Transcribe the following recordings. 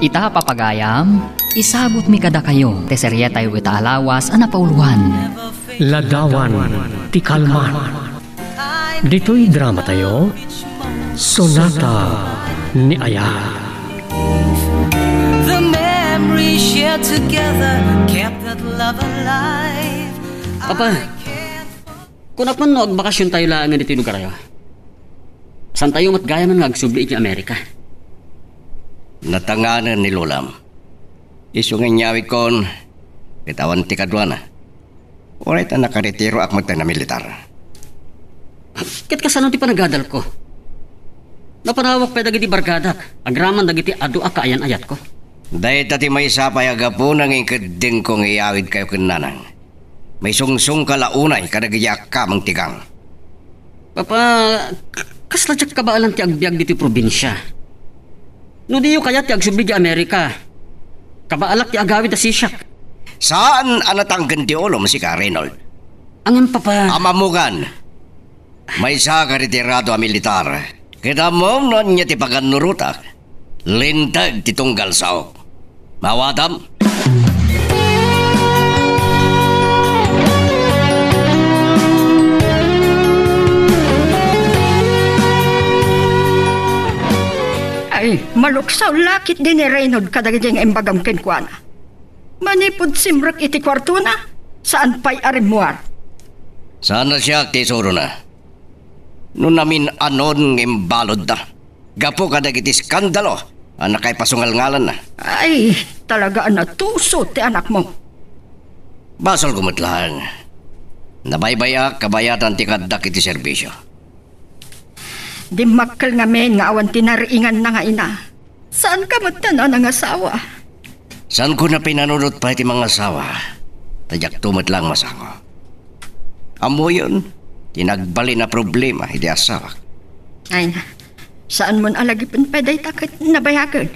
Ita papagayam, isabot mi kada kayo, teserya tayo ita alawas ana pauluhan. Ladawan, ti kalman. Dito'y drama tayo, Sonata ni Ayala. The memories shared together kept that love alive. Papa, kung naman no, bakasyon tayo lang nga dito yung karayo. San tayo matgaya man nagsubli iti Amerika? Natanganan ni Lolam. Isu nga nyawit kon, bitawan ti kadwana. Oray ta nakaretiro ak magtang na militar. Ket kasano ti panagadal ko? Napanawak pa dagiti bargadak, agraman dagiti adu a kaayan ayat ko. Dahil tati may sapay agapo nang ikading kong iyawid kayo kinanang. May sungsung kalaunay kadagaya ka mang tigang. Papa, kasladyak ka ba alam ti agbyag diti probinsya? No diyo kaya ti agsubli di Amerika. Kabaalak ti agawid a sisyak. Saan anatanggan ti olom si ka, Reynold? Angan papa. Amamugan. May sa ka retirado a militar. Kita mo noon niya ti paganurutak. Lintag ti tunggal saok. Mawadam. Ay, maluksaw lakit din ni Reynold kadagajeng embagam kenkwana. Manipod simrak iti kwarto na, saan pa'y arimuar? Sana siya tesoro na. Nung namin anon ng balod na. Gapo kadagiti skandalo, anak ay pasungal-ngalan na. Ay, talaga natuso ti anak mo. Basol kumutlahan. Nabaybaya kabayatan ti kadak iti serbisyo. Di makkel nga men nga awan tinariingan na nga ina. Saan ka magtanan ang asawa? Saan ko na pinanunod pa iti mga asawa? Tadyak tumot lang masango. Amo yun, tinagbali na problema iti asawa. Ay na, saan mo alagipin peday takit nabayagan?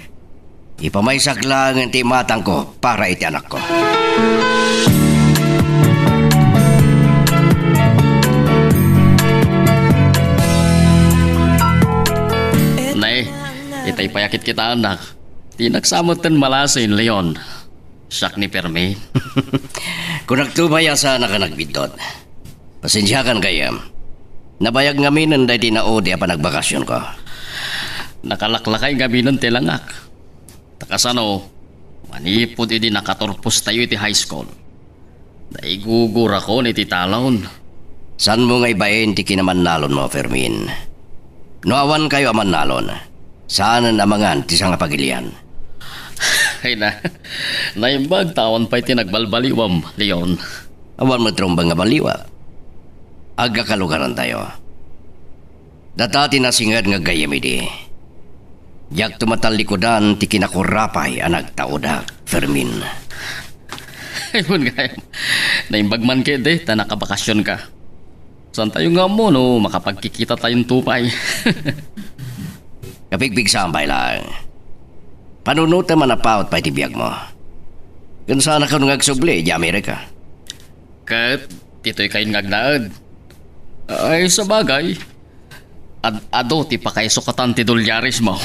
Ipamaysak lang iti matang ko para iti anak ko. Nay, itay payakit kita anak. Di nagsamot ten malasin, Leon. Siyak ni Perme. Kung nagtubaya sa anak ka nagbidot, pasensyakan kaya. Nabayag ngamin ang dahil tinaodi pa nagbakasyon ko. Nakalaklakay gabi ng tilangak. Takasano, manipod iti nakatorpos tayo iti high school. Naigugur ako ni titalon. San mo nga ibayin ti kinamanalon mo, Fermin? Noawan kayo amanalon. Saan ang amangan ti nga pagilian? Ay na, naimbag tawon pa iti nagbalbaliwam, Leon. Awan mo trombang nga baliwa. Aga kalugaran tayo. Datati nasingad nga gayam idi. Yak tumatalikodan ti kinakurapay ang nagtaudak, Fermin. Ayun gayam, naimbag man kede, ta nakabakasyon ka. Saan tayo nga mo, no? Makapagkikita tayong tupay. Kapigpig sambay lang. Panunuta man na paot pa itibiyag mo. Kung saan ka nung agsubli, di Amerika. Kat, tito'y kayo ngagnaad. Ay, sa bagay. Ado, ti pa kayo sukatan ti dolyaris mo.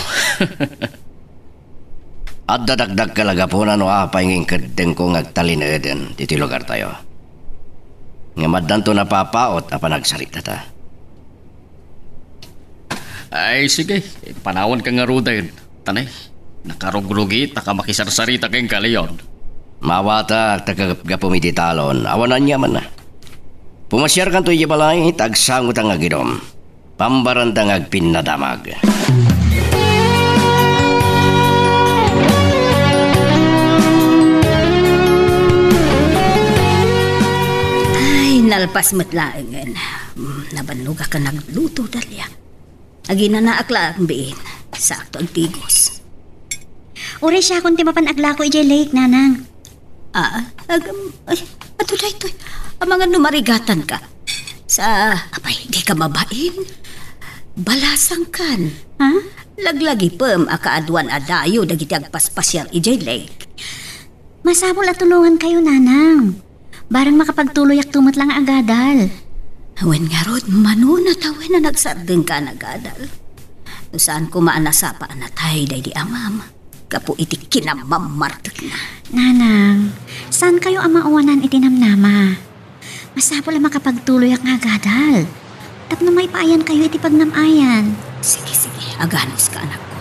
At dadagdag kalaga po na no apay nging kadeng kong agtalinadin dito lugar tayo. Nga madanto na papaot apa nagsarita ta. Ay, sige. Panawan ka nga ruda. Tanay, nakarugrugi, taka makisarsarita kayong kalayon. Mawata, tagagapumiti talon. Awanan niya man na. Pumasyar kan to ibalay, tagsangot ang agidom. Pambarantang agpinadamag. Nalpas matlaangan. Nabanluga ka nagluto dalya. Agi na naakla ang biin. Sakto ang tigos. Uri siya kung timapan agla ko ijay lake, nanang. Ato na ito. Ang mga numarigatan ka. Di ka mabain. Balasang kan. Ha? Laglagi pem akaadwan adayo dagiti agpaspasyal ijay lake. Masabol at tulungan kayo, nanang. Barang makapagtuloy ak tumot lang agadal. Wen nga rod, manuna tawin na nagsardeng ka nagadal. Saan ko maanasapa anatay day di amam. Kapo iti kinamamartot na. Nanang, saan kayo ang mauwanan itinamnama? Masapol ang makapagtuloy ang agadal. Tapno may paayan kayo iti pagnamayan. Sige, aganos ka anak ko.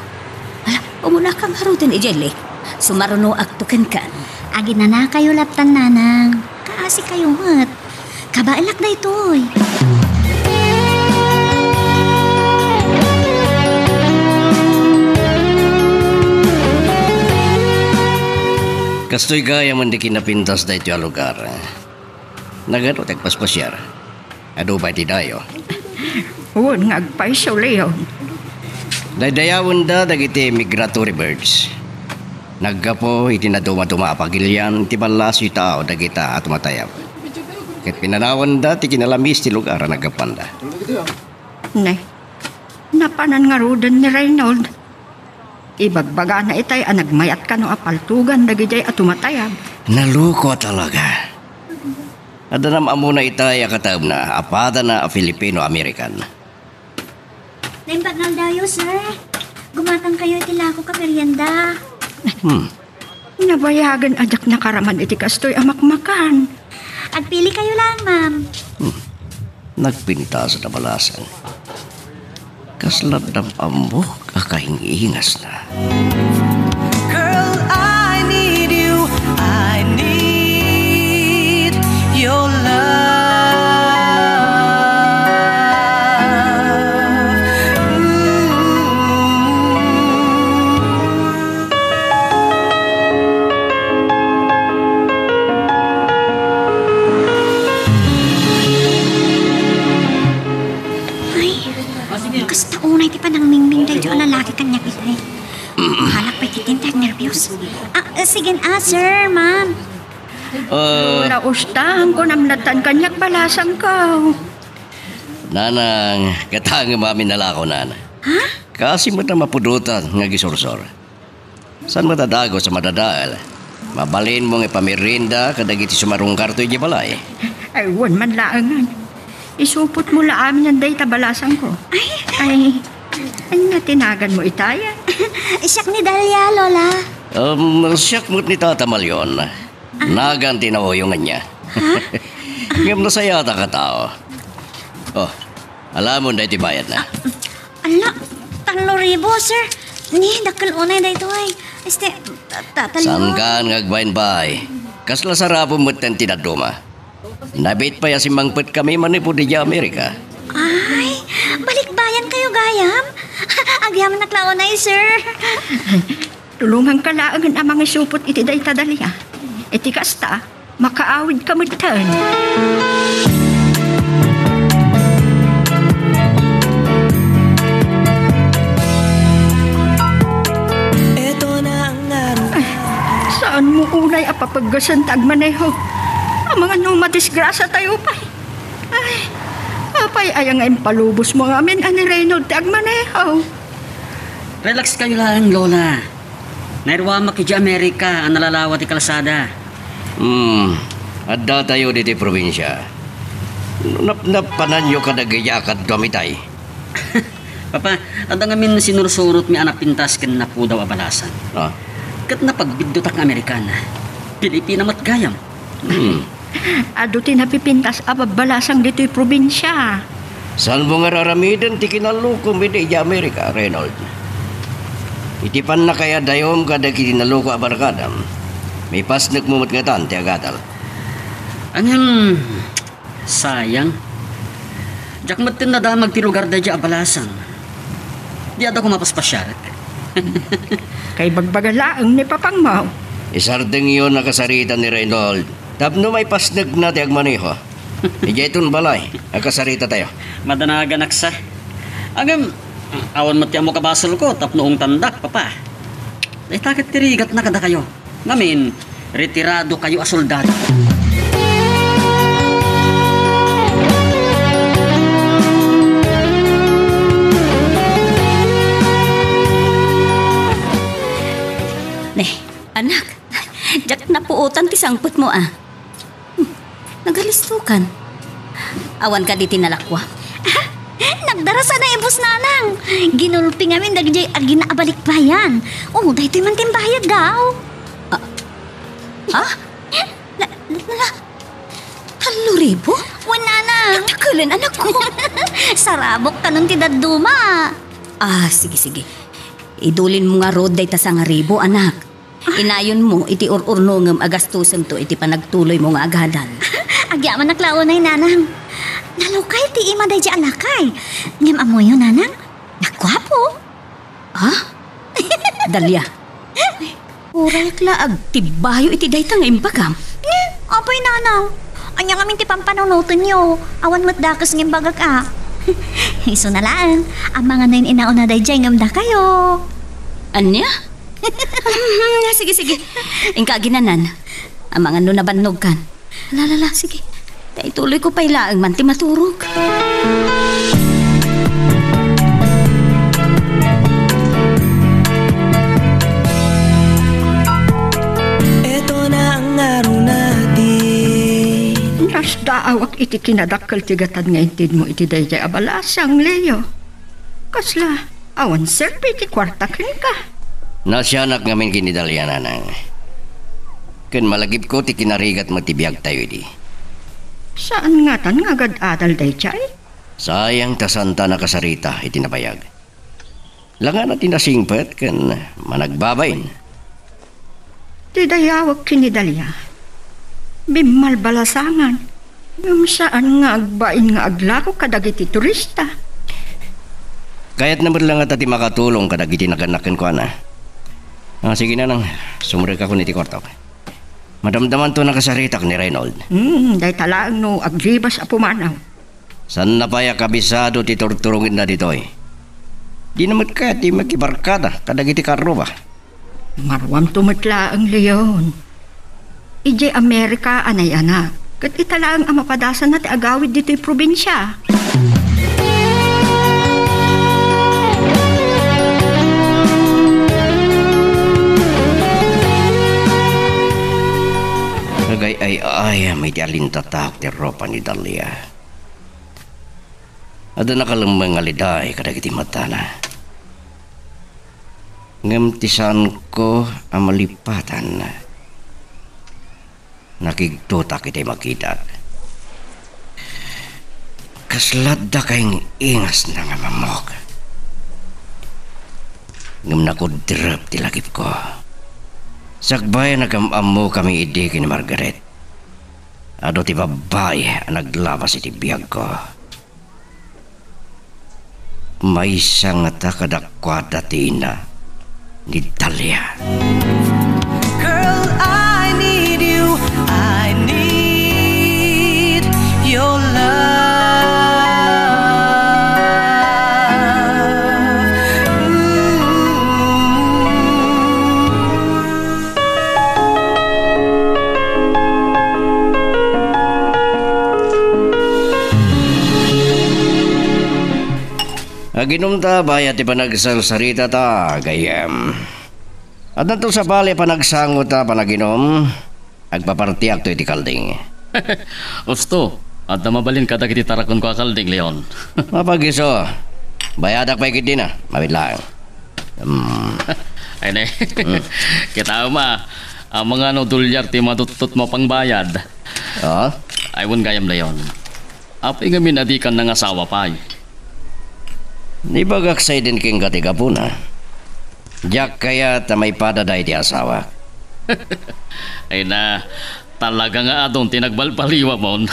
Alam, umuna kang harutin Jelly. Sumaruno aktukan kan. Agin na kayo laptan, nanang. Kaasi kayo mat. Kabailak na ito'y. Kastoy gaya man di kinapintas da ito lugar. Nagano tagpaspasyar. Ado ba ti dayo? Huwag ngagpay siya leon. Daydayawon da dagiti migratory birds. Naggapo iti naduma-duma apagilyan ti balas yu tao dagita at matayap. Ket pinanawan da ti kinalamis ti lugar naggapan da. Ne, napanan nga rudan ni Reynold. Ibagbaga na itay nagmayat ka no apaltugan dagijay at tumatayab. Naluko talaga. Adanam amuna itay akatab na apada na Filipino-American. Naimbag dayo, sir. Gumatang kayo iti lako ka merienda. Nabayagan ajak na karaman iti kastoy amakmakan. Agpili kayo lang, ma'am. Nagpinta sa nabalasan. Kaslat ng pambok akahingihingas na. Girl, I need you. I need your love. Kas taunay ti panang mingming dahi ang lalaki kanya kitay. Halak pa titintag nervyos. Sige sir, ma'am. Laustahan ko namnatan kanyak balasang ka. Nanang, katang mami nalako nana. Ha? Kasi mo na mapudutan nga gisursor. Saan matadago sa madadaal? Mabalin mong ipamirinda kadagiti sumarong kartoy di balay. Ay, wan man laangan. Isupot mo laamin ang day tabalasang ko. Ay, natinagan mo itaya. Siyak ni Dalia, Lola. Siyak mo't ni Tata Malyon. Naganti na ho yung kanya. Ngam na sayata ka tao. Oh, alam mo na itibayad na. Ala, 3,000, sir. Ni, dakal unay na ito ay. Tatalo. Saan ka ngagbayin-bay? Kasla sarapo mo't ng tinaduma. Nabit pa ya si Mangpet kami manipo di Amerika. Ay, balikbayan kayo, gayam. Agyam naklaonay, sir. Tulungan ka laangan ang mga supot iti day tadalya. Iti kasta, makaawid ka magtan. Ito na ang araw. Saan mo unay apapaggasan tagmaneho? Ang mga numadisgrasa tayo pa. Ay, apay ayang impalubos mo amin ani Reynold tagmaneho. Relax kayo lang, Lola. Nairwa makidya Amerika ang nalalawat ti kalsada. Adda tayo diti probinsya. Napanan nyo kadagayakat domitay. Papa, adang amin sinursurot mi anak pintas ken napudaw abalasan. Ah? Kat napagbidot ang Amerikana. Pilipina mat gayam. Ado tinapipintas ababalasang dito'y probinsya. Saan mo nga raramidan ti kinaluko mi di Amerika, Reynold? Itipan na kaya dayom kada kinaluko abarkadam. May pasnak mo mat nga tan ti agadal. Anyan, sayang. Jak matin na damag ti lugar da di abalasan. Di ada ko mapaspasyarat. Kay bagbagalaang ni Papangmaw. Isardeng yun nakasarita ni Reynold. Tapno may pasnag na ti agmaniho. Ijayton balay, nakasarita tayo. Madanagan aksa. Agam, awan mati mo kabasol ko, tapnoong tandak, papa. Ay takit tirigat na kada kayo. Ngamin, retirado kayo a soldado. Anak, jak napuutan ti sangput mo Nagalistukan. Awan ka di tinalakwa. Nagdarasa na ibus nanang. Ginulpi ngamin dagjay agin na abalik bayan. Oh, dahito man timbayad daw. Ha? Halo ribo? Wala na. Takalan anak ko. Sarabok ka nung tidaduma. Sige. Idulin mo nga road day ta sa nga ribo, anak. Inayon mo, iti ur-urnongam agastusan to, iti panagtuloy mo nga agadan. Agyaman naklao na nanang. Nalukay ti ima day di alakay. Ngem amoy yun nanang. Nagwapo. Ha? Dalia. Uray klaag, tibayo iti dayta nga imbagam. Apay nanang. Anya kami ti pampanunutin nyo. Awan mo't dakas ngem bagag Iso na laan. Ang mga nain inauna day di ngamda kayo. Anya? Sige. Ingka ginanan. Ang mga nabannog kan. Lala, sige. Tuloy ko pa ilaang man ti maturog. Eto na ang araw natin. Nas daawak iti kinadakkel ti gatad nga intid mo iti dayjay abalasang Leo. Kasla, awan serpi ti kwarta ken ka. Nasyanak ngamin kinidalya nanang. Ken malagip ko ti kinarigat matibiyag tayo di. Saan nga tan nga agad-adal dayjay? Sayang tasanta na kasarita iti nabayag. Langan na tinasingpet ken managbabain. Ti dayawak kinidalya. Bimal balasangan. Ngam saan nga agbain nga aglako kadagiti turista. Kaya't naman lang at ati makatulong kadagiti naganakin ko ana. Sige na nang sumurek ako niti kortok. Madamdaman to nakasaritak ni Reynold. Day talaang no aglibas apumanaw. San na paya kabisado ti turturungin na ditoy. Di naman kaya ti makibarkada kadagiti karro ba? Marwam tumitla ang Leon. Ije Amerika anay anak. Kat italaang ang mapadasan na ti agawid dito'y probinsya. Kagay ay may ti alintatak ti ropa ni Dalia. Ada nakalambang aliday kadagiti matana. Ngamtisan ko ang malipatan. Nakigtutak iti makita. Kaslada kayong ingas na nga mamok. Ngam nakudrap ti lagip ko. Sakbay nagamamo kami idi kini Margaret. Ado ti babae ang naglabas iti biyag ko. May isang takadakwada ti ina ni Dalia. Girl, I need you. I need your Aginumta bayat ti panagsal-sarita ta gayam. At nato sa bali panagsangot ta panaginom agpapartiak to iti kalding. Gusto, at mabalin ka dagiti tarakon ko akalding, Leon. Mapagiso. Bayadak pa ikit din mawid lang. Ay ne, kita ma, ang mga dolyar ti matutot mo pang bayad. Oh? Ay won gayam, Leon. Apay nga minadikan ng asawa pa. Di bagaksay din king katiga po na. Diyak kaya ta may padaday di asawa. Ay na, talaga nga adong tinagbalpaliwa mon.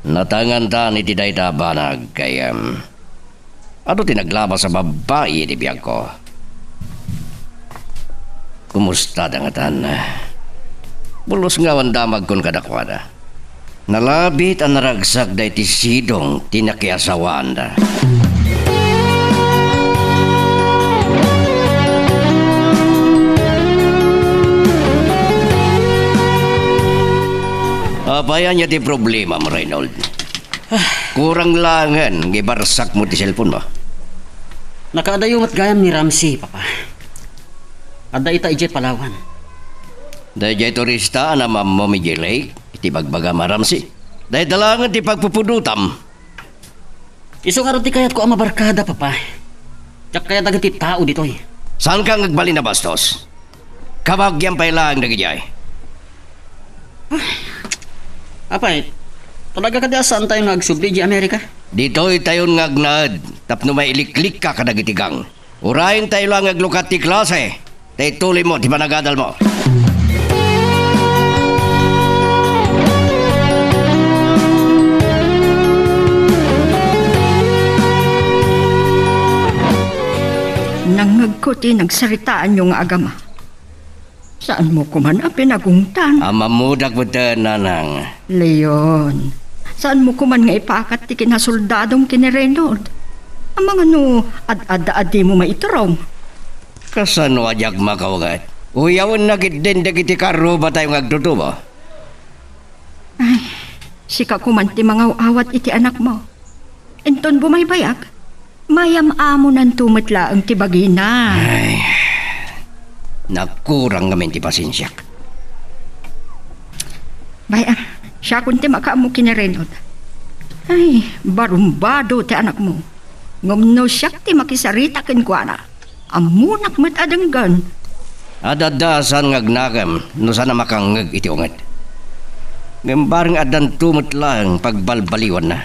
Natangan ta ni tiday ta banag kaya ano tinaglaba sa babae di biyag ko. Kumusta dangatan? Bulos nga wandamag kon kadakwada. Nalabit ang naragsak day ti sidong tinakiasawaan da. Apayan niya ti problema mo, Reynold. Kurang langan, gibarsak mo ti cellphone mo. Nakaadayumat gayam ni Ramsey, papa. Ada ita ije Palawan. Dahil turista na mamamigi lake, iti bagbaga maramsi. Dahil dalangan ti pagpupudutam. Iso nga ron ti kayat ko ang mabarkada, papa. Tsak kaya dagiti tao dito eh. Saan ka nagbali na bastos? Kabagyan pa ilang nagijay. Apay, talaga ka diya saan tayo nagsubli di Amerika? Dito'y tayon ngagnad, tapno may iliklik ka kadagitigang. Urahin tayo lang aglukat ti klase. Tay tuloy mo, di ba nagadal mo? Nangag ko ti nagsaritaan yung agama. Saan mo kuman ang pinagungtan? Amamudak mo nanang. Leon, saan mo kuman nga ipakat ti kinasoldadong kinirenod? Ang mga ad-adi mo maiturong. Kasano ajak makawagat? Uyawan na din dagiti karo ba tayo ngagtutubo? Ay, sika kuman ti mga awat iti anak mo. Enton bumaybayag, mayam amo ng tumatla ang tibagina. Ay, nakurang ngamin ti pasensyak. Bayang, siya kung ti makaamo kinirenod. Ay, barumbado ti anak mo. Ngumno siya ti makisarita kenkwana. Amunak matadanggan. Adadasan ngagnagam, no sana makangag iti ungat. Ngambarang adan tumot lang pagbalbaliwan na.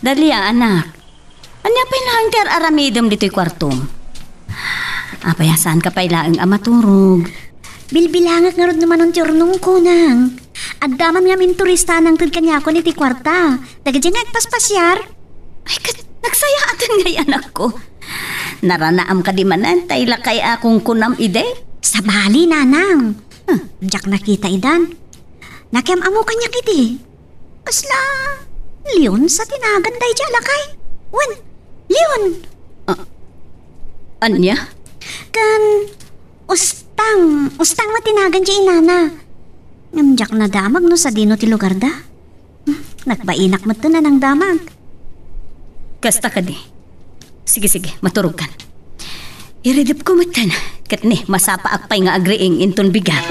Dali anak. Anya pinahangker aramidom dito'y kwartom. Apayasan ka pailaang amaturog. Bilbilangat nga ron naman ang tiyurnong ko nang. Agdaman nga min turista ng kanya ko ni ti kwarta. Dagadya nga agpaspasyar. Ay, nagsaya atan ngay anak ko. Naranaam ka di manan, tayla kay akong kunam ide. Sa bali, nanang. Diyak nakita idan. Nakiam amo kanya kiti. Kasla, Leon sa tinagan day dya lakay. Wan, Leon. Anya? Kan, Ustang matinagan dya inana. Ngamjak na damag no sa dino ti lugar da. Nagbainak mo na ng damag. Kasta ka di. Sige, maturog kan. Iridip ko matan. Kat ni, masapa akpay nga agriing inton bigat.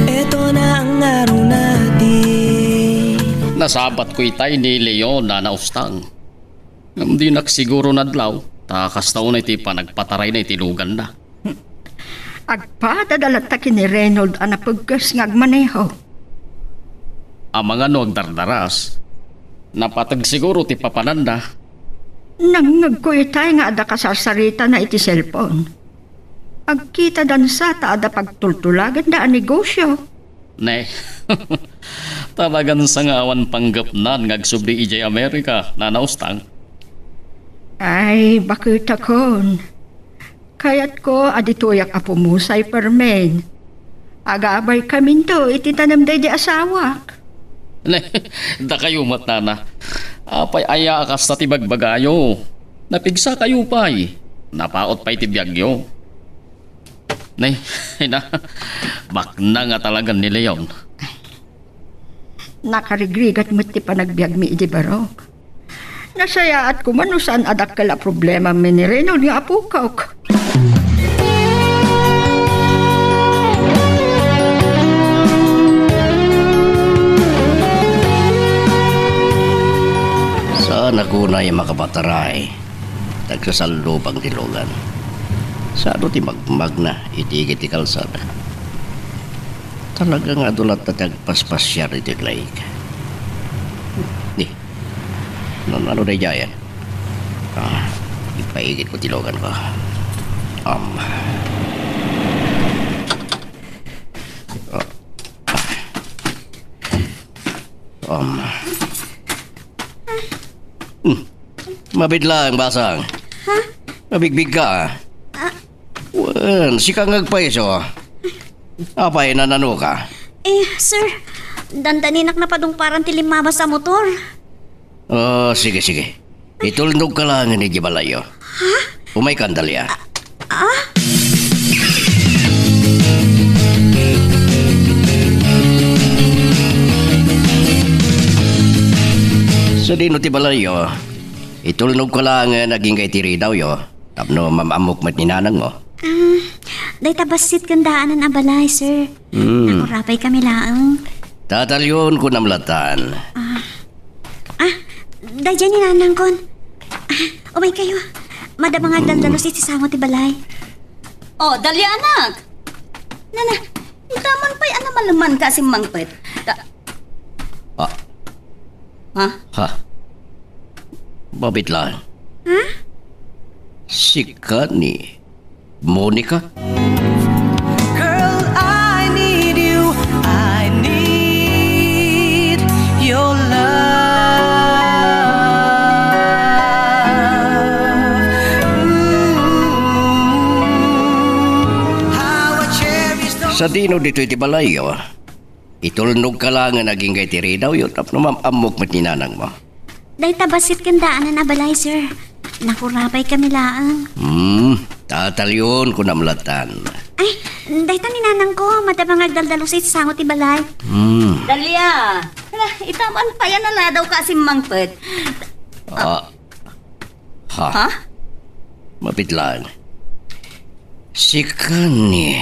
Eto na ang araw natin. Nasabat ko itay ni Leon na naustang. Hindi naksiguro nadlaw, takas taon na iti panagpataray na itilugan na. Agpadadalat ta kini Reynold ang napagkas ngagmaneho. Ang mga agdardaras, napatag siguro ti papananda. Nangagkuytay nga ada kasarsarita na iti cellphone. Agkita dan sa ta ada pagtultulagan da ang negosyo. Ne, talagan sa nga awan panggapnan ngagsubli ijay Amerika na naustang. Ay, bakit akon? Kayat ko adituyak apo mo say permen. Agabay kami to, ititanam day di asawa. Ne, da kayo matana. Apay aya akas na tibagbagayo. Napigsa kayo pa'y. Napaot pa'y tibiyagyo. Ne, na, bakna nga talagan ni Leon. Nakarigrigat mo ti panagbiag mi iti barok. Nasaya at kumanusan adak kala problema mi ni Reynold nga apukaw. Saan ako na yung makapataray? Nagsasalubang tilugan. Saan ti magmag na itigit ti kalsada? Talaga nga dulat na tagpaspasyar iti laik. Ano na dyan? Ipaigit ko tilogan ko. Mabidla ang basang. Ha? Mabigbig ka. Wan, si kang nagpaiso. Apay nanano ka? Sir, dandaninak na padung parang tilimaba sa motor. Oh, sige. Itulnog ka lang ni Gibalayo. Ha? Umay kandalya. Sa dino ti balayo, itulnog ko lang nga naging kay tiri daw yo. Tapno mamamok mat ninanang mo. Day tabasit kandaanan abalay, sir. Nakurapay kami laang. Tatalyon ko namlatan. Day dyan ninanang kon. Umay kayo. Madamang agdaldalos iti sango ti balay. Oh, dali anak. Nana, itaman pa'y malaman kasi mangpet. Ha? Ha? Babit lang. Ha? Si ni Monica? Girl, I need you. I need your love. Sa dino dito iti balayo, itulnog ka lang nga naging kay tiri daw yun. Tapno mamamok mat ninanang mo. Day tabasit kandaanan abalay, sir. Nakurapay kami laang. Tatalyon ko namlatan. Ay, day ta ninanang ko. Madamang agdaldalos iti sango ti balay. Dalia. Itaman pa yan na daw kasi mangpet. Ha? Mapit lang. Si ni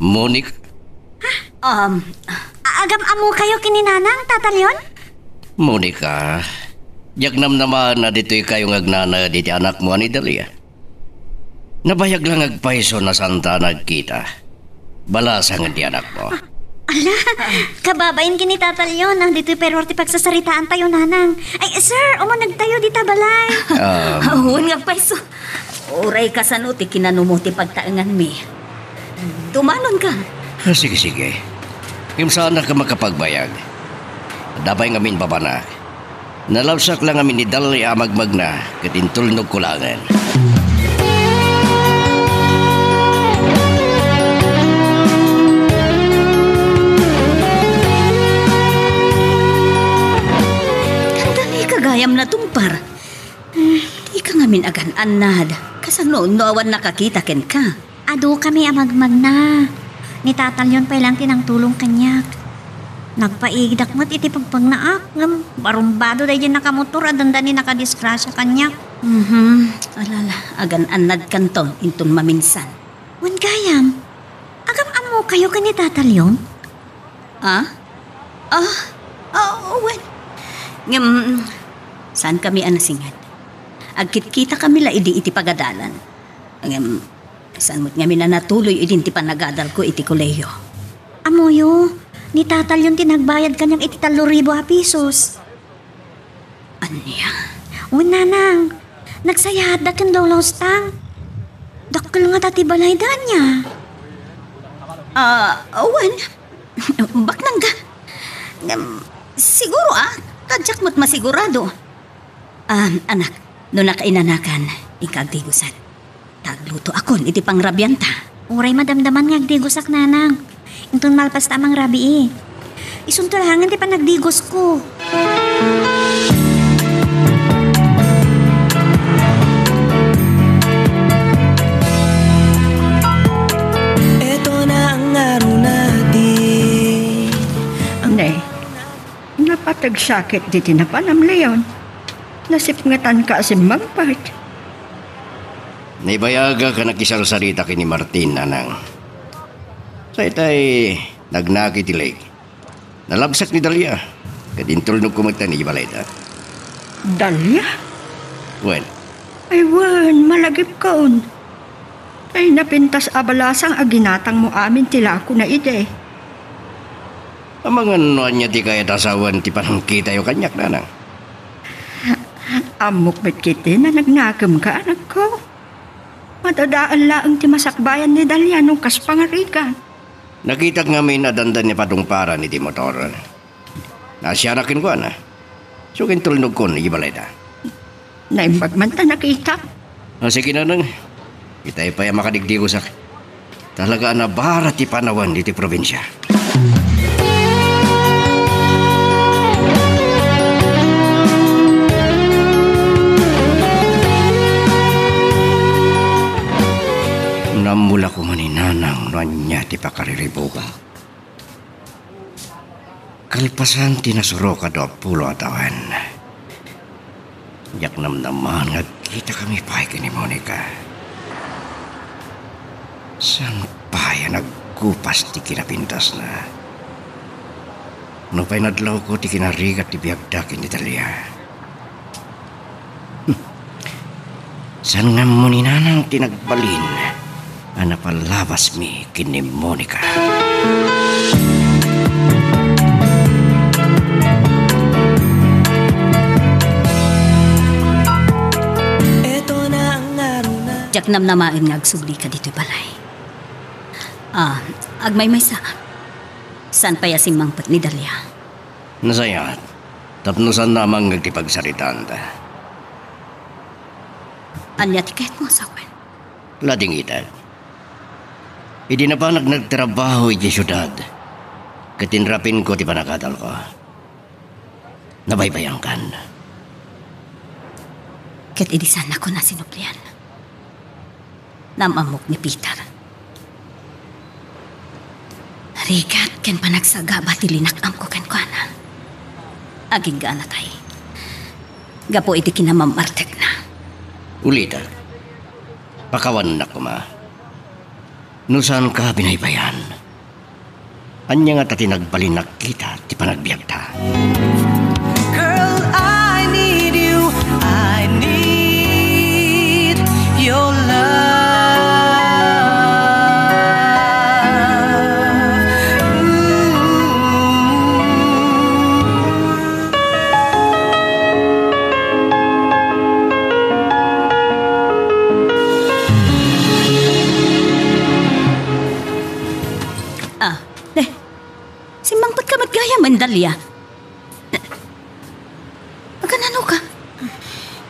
Monica? Agam amo kayo kininanang, tatalyon? Monica, yagnam naman na dito'y kayong agnana diti anak mo ni Dalia. Nabayag lang agpaiso na santa nagkita. Balasang di anak mo. Ala, kababain kini tatalyon ang dito'y pero ti pagsasaritaan tayo nanang. Ay, sir, umunag tayo dita balay. Huwag nga paiso. Uray ka sa nuti kinanumuti pagtaangan mi. Tumanon ka. Sige. Kim saan ka makapagbayag? Dabay ngamin babana. Nalawsak lang amin ni Dalia magmagna katintulnog kulangan. Dali kagayam na tumpar. Di ka ngamin agan anad. Kasano awan nakakita ken ka. Ado kami amagmag na. Ni tatalyon pa lang tinang tulong kanyak. Nagpaigdak mo't iti pagpagnaak. Barumbado day dyan nakamotor at danda ni nakadisgrasya kanyak. Alala, agan anad kanton intun maminsan. Wan gayam, agam amo kayo ka ni tatalyon? Wen. Saan kami anasingad? Agkit kita kami la iti pagadalan. Saan mo't ngamin na natuloy ti panagadal ko iti koleyo. Amoyo, ni tatalyon tinagbayad kanyang iti 3,000 pesos. Anya? Nanang, nagsayad da kan daw lostang. Dakkel nga tati balay da niya. Wen. Baknang ka. Siguro tadyak mo't masigurado. Anak, no nakainanakan, ikagdigusan. Tagluto akon, iti pangrabyanta. Uray madamdaman nga agdigosak nanang. Intun malpas tamang rabi Isuntulahangan ti panagdigos ko. Eto na ang araw natin. Nay, napatagsakit di tinapanam leon. Nasipngatan ka si magpart. Naibayaga ka nakisarsalita kini Martin, anang. Sa itay, nagnakitilig. Nalabsak ni Dalia. Kadintulnog kumagta ni Ibalayda. Dalia? Well, Ay wan, malagip kaon. Ay napintas abalasang aginatang mo amin tila ko na ide. amangan noan niya ti kaya tasawan ti panangkita yung kanyak, nanang. Amok bet kiti na nagnagam ka, anak ko. Madadaan laang ti masakbayan ni Dalia nung kaspangarikan. Nakita nga may nadandan ni patungpara ni ti motor. Nasyarakin ko, ana. So, kintulnog ko ni Ibalayda. Naimbag man ta nakita. Sige, nanang. Itay pa yung makadigdigo sa... Talaga na bara ti panawan di ti probinsya. Namula ko maninanang noan niya ti pakariribuga. Kalpasan tinasuro ka 20 atawan. Yak namnaman nga kita kami pa ni Monica. San pa yan nagkupas ti kinapintas na. No pa'y nadlaw ko ti kinarigat ti biyagdakin ni Talia. San nga mo ni nanang tinagbalin ang napalabas mi kini Monica. Jak namnamain nga agsubli ka dito'y balay. Agmay may saan. San pa yasim mangpat ni Dalia? Nasayat, tapnosan namang nagtipagsaritaan ta. Anya ti kahit mo asawan? Lading itag. Hindi na pa nagtrabaho iti syudad. Katinrapin ko ti panakadal ko. Nabaybayang kan. Ket idisan ako na sinuplian. Namamok ni Peter. Rigat ken panagsaga batilinak am ko ken kuana. Aging gaana tay. Gapo iti kinamamartek na. Ulita. Pakawan na ko ma. Nusan ka binaybayan? Anya nga tati nagbalinak kita ti panagbiag ta. Girl, I need you. I need your love. Simbangpat ka matgaya man, Dalia. Maganano ka?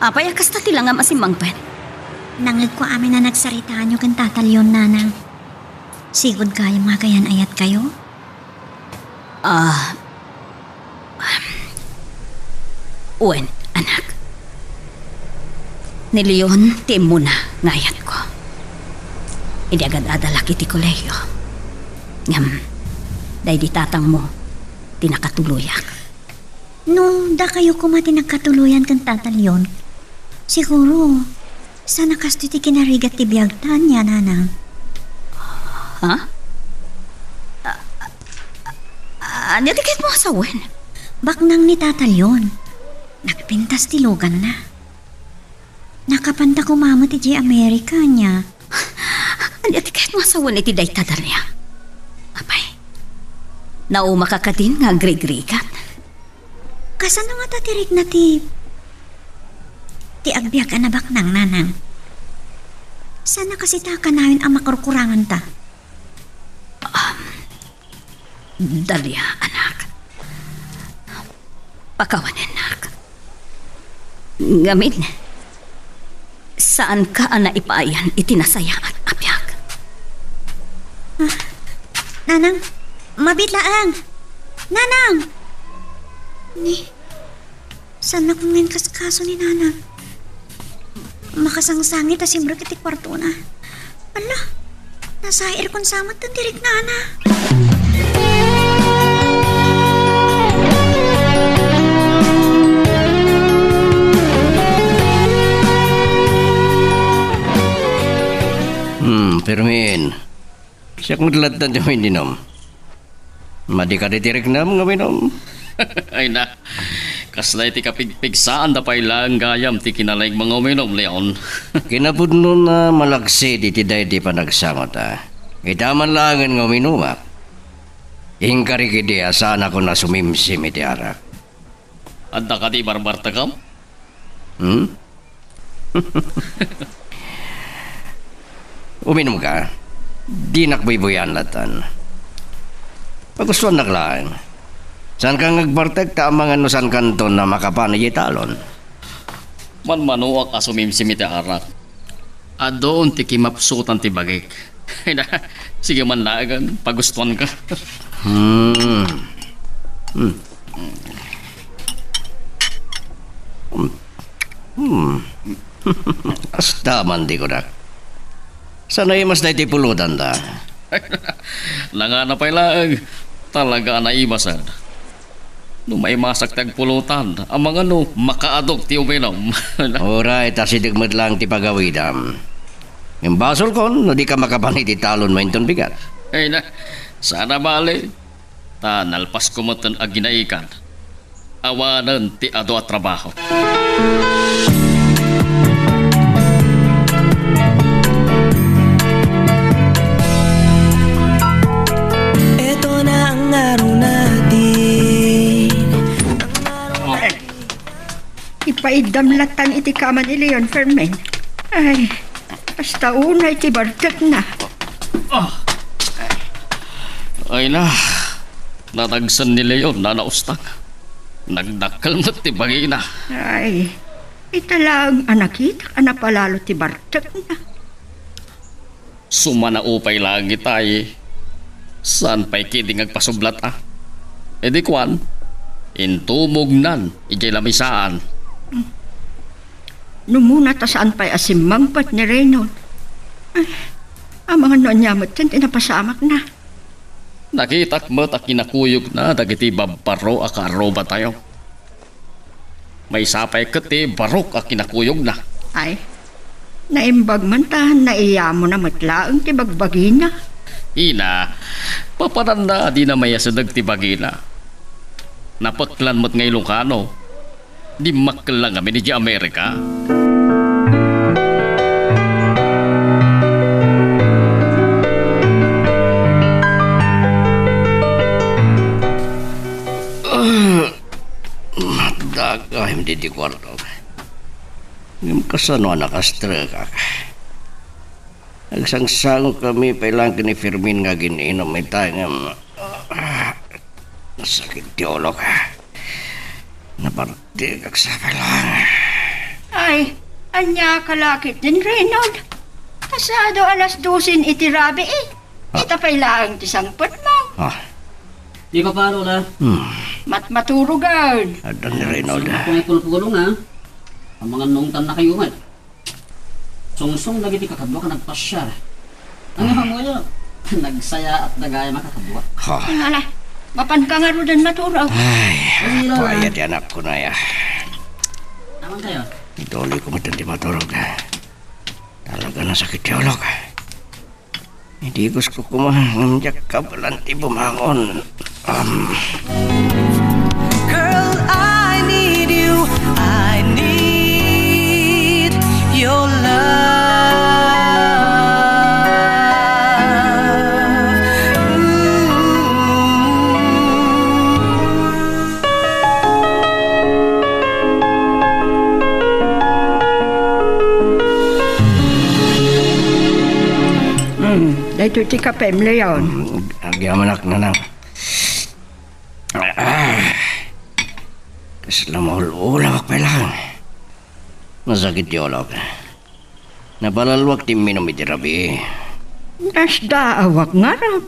Apay akas na tila nga masimbangpat. Nangag ko amin na nagsaritaan nyo kan tatalyon, nanang. Sigod kayo mga kayan ayat kayo? Uwen, anak. Ni Leon, tim mo na ngayat ko. Hindi agad adalak iti koleyo. Dahil di tatang mo, tinakatuluyak. No, da kayo kumati nagkatuluyan kan tatalyon. Siguro, sana kasto ti kinarigat ti biyagtan niya, nanang. Ha? Ano tikit mo asawin? Baknang ni tatalyon. Nagpintas ti lugan na. Nakapanta kumama ti J. America niya. Ano tikit mo asawin iti day tadal niya? Apay, nauma ka din nga grig-grigan. Kasano nga tatirig na ti agbyag na baknang, nanang. Sana kasi takanawin ang makurkurangan ta. Dalia, anak. Pakawan, anak. Ngamin, saan ka na ipaayan itinasayaan apyag? Nanang, mabitlaang. Nanang! Sana kung ngayon kaso ni nanang. Makasangsangit as imbro kiti kwarto na. Ala, nasa aircon samot ang tirik na ana. Permin. Siyak madlatan niya may dinom. Madi ka ditirik na mga minom. Ay na. Kaslay ti kapigpigsaan da pay lang gayam ti kinalaig mga uminom, Leon. Kinapudno na malagsi di tiday di pa nagsamot Itaman langan nga uminuma. Ingkari kidi asaan ako na sumimsim iti arak. Adda ka ti barbarta kam? Uminom ka. Di nakbaybuyan latan. Pagustuhan naklaan. Saan kang nagbartag taamang ano saan kanton na makapanay italon? Manmanuak asumimsim iti arak. Adoon ti kimapsutan ti bagik. Sige man lagan, pagustuhan ka. Astaman di ko na. Sana'y mas na itipulutan ta. Nanga na pay laag. Talaga na imasan. No may masak tagpulutan. Ang mga makaadok ti uminom. Alright, asidig lang ti pagawidam. Yung basol kon, no di ka makapanit italon mo inton bigat. Ay na, sana bali. Nalpas ko mo tan aginaikan. Awanan ti ado at trabaho. Ito na ang araw natin. Ipaidamlatan iti kaman ni Leon Fermin. Ay, basta unay ti bardak na. Ay na, natagsan ni Leon na naustang. Nagdakal na ti bagina. Ay, italang anakita ka na palalo ti bardak na. Sumanaupay lagi tayo. Saan pa'y kiting agpasublat E di kwan, intumog nan, ijay lamisaan. Numuna ta saan pa'y asimangpat ni Reynold. Ay, ang mga nonyamot yan, tinapasamak na. Nakitak mo't kinakuyog na dagiti babaro akaroba tayo. May sapay kati barok kinakuyog na. Ay, naimbag man ta, naiya mo na matlaang ti bagbagina. Ina, paparan na di na maya sa dagtibagina. Napaklan mo't ngay Ilocano. Di maklang kami ni Amerika. Daga, hindi di kwarto. Yung kasano nakastra ka. Nagsangsang kami pailang ni Fermin nga gininom may tayong nasakit tiolo ka. Naparti kag sa palang. Ay, anya kalakit din Reynold. Kasado alas 12 iti rabi Ita pa'y laang ti sangpot mo. Di ka paro na. Maturugan. Adan ni Reynold. Kung ipulpulong ha. Ang mga nungtan na kayo man. Sungsong lagi di kakadwa ka nagpasya. Ang mo yun. Nagsaya at nagaya makakadwa. Ala, mapan ka nga rin maturaw. Ay, payat yan anak ko na ya. Naman kayo? Idoli ko matindi maturog. Talaga na sakit tiolo ka. Hindi gusto ko kumahangjak ka balanti bumangon. Girl, I need you. I need your Dahito ti kapem Leon. Agyamanak na nang. Kasla mahul-ulam ak lang. Nasakit yolok. Nabalalwak ti minom iti rabi. Nasda awak nga raw.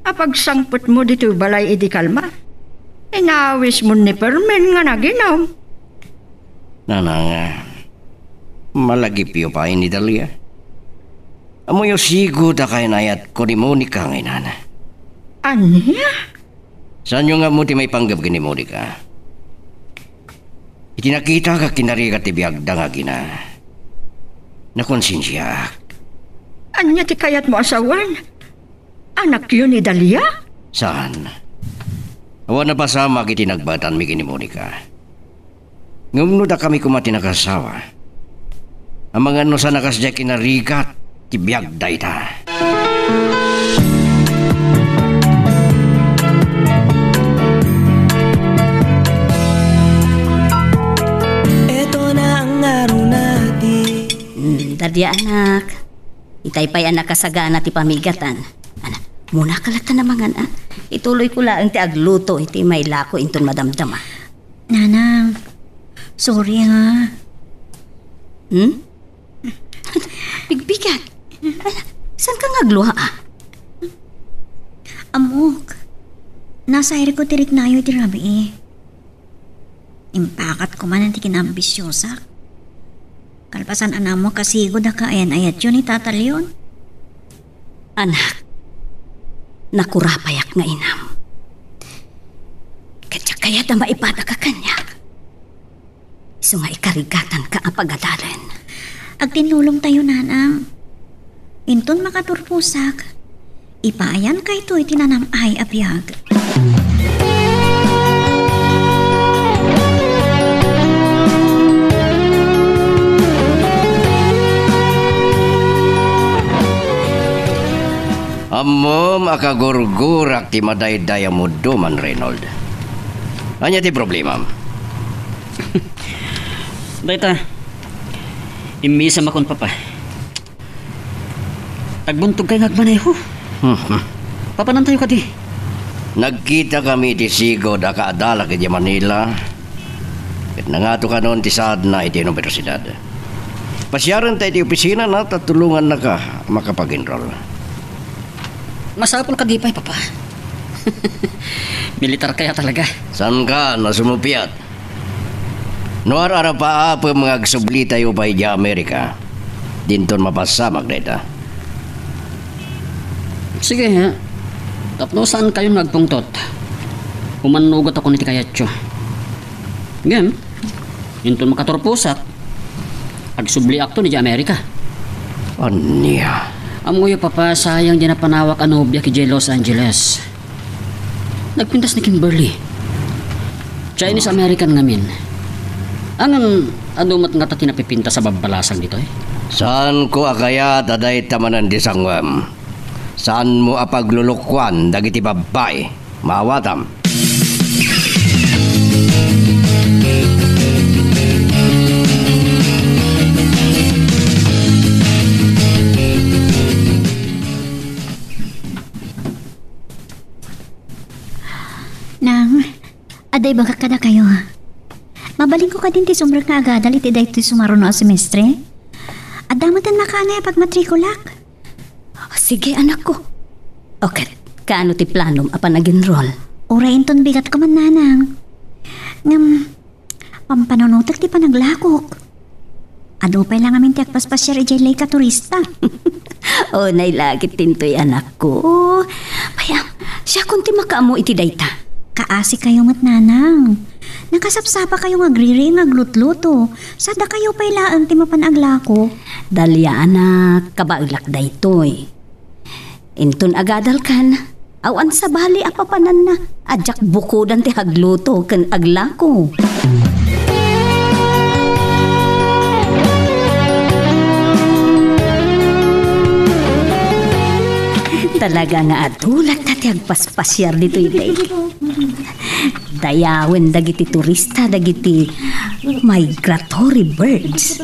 Apag sangpot mo dito balay iti kalma. Inawis mo ni Fermin nga naginom. Nanang, malagi piyo pa ini Dalia. Amoy sigo da kay nayat ko ni Monica ngay nana. Anya? Saan yung nga mo ti may panggap ni Monica? Itinakita ka kinarigat ti biyagda nga gina. Nakonsensya. Anya ti kayat mo asawan? Anak yun ni Dalia? Saan? Awan na pasama kiti nagbatan mi kini Monica. Ngumno da kami kumati nakasawa. Ang mga no sa nakasya kinarigat ti biyagda ita. Dadya anak, itay pa'y anak kasagana ti pamigatan. Anak, muna kalata na mga anak. Ituloy ko lang ti agluto, iti may lako inton madamdama. Nanang, sorry ha. Bigbigat. Saan ka ngagluha Amok, nasa air ko tirik na ti rabi Impakat ko man ang tikinambisyosa. Kalpasan anak mo kasigo da ka ayan ayat yun ni Tata Leon. Anak, nakurapayak nga inam. Katsak Kaya da maipata ka kanyak. Iso nga ikarigatan ka ang pagadalan. Agtinulong tayo, nanang. Inton makaturpusak, ipaayan ka ito itinanam ay abiyag. Amo makagurgurak ti madayday mo duman, Reynold. Anya ti problema? Dayta, imisa makon papa. Tagbuntog kay ngagmaneho. Papanantayo ka di. Nagkita kami ti Sigo da kaadala kay Manila. Ket nangato ka noon ti saad na iti universidad. Pasyaran tayo ti opisina na tatulungan na ka makapag-enroll. Masapol ka di pa, papa. Militar kaya talaga. San ka na sumupiyat? Noar ara pa apa mga agsubli tayo pa di Amerika. Dinton mapasamag data. Sige ha. Tapno saan kayo nagpungtot? Umanugot ako ni Tikayatcho. Ngayon, yun makaturpusak. Agsubli akto ni di Amerika. Anya? Amoy papa, sayang di na panawak anobya ki Los Angeles. Nagpintas ni Kimberly. Chinese-American ngamin. Anong anumat nga ta tinapipinta sa babalasang dito eh? Saan ko akaya taday tamanan di sangwam? Saan mo apaglulukwan dagiti babae? Mawatam. Nang, aday baka ka na kayo. Mabaling ko ka din ti sumrag nga agadal iti day ti sumaro no a semestre. Adamatan makanay pag matrikulak. Sige, anak ko. Okay, kaano ti planom apan nag-enroll? Urain ton bigat ko man, nanang. Ngam, pampanunutak ti panaglakok. Ado pa lang amin ti agpaspasyar ijay lay ka turista. O, nailagit tintoy anak ko. Payam, siya kunti makaamo iti dayta. Kaasi kayo mat, nanang. Nakasapsapa kayo nga agriri nga glutluto. Sada kayo pa ilaan ti mapanaglako. Dalya anak, kabaglak daytoy. Inton agadal kan, awan sa bali apapanan na. Adyak bukodan ti hagluto ken aglako. Talaga nga adulat na ti agpaspasyar dito iday. Dayawen dagiti turista, dagiti migratory birds.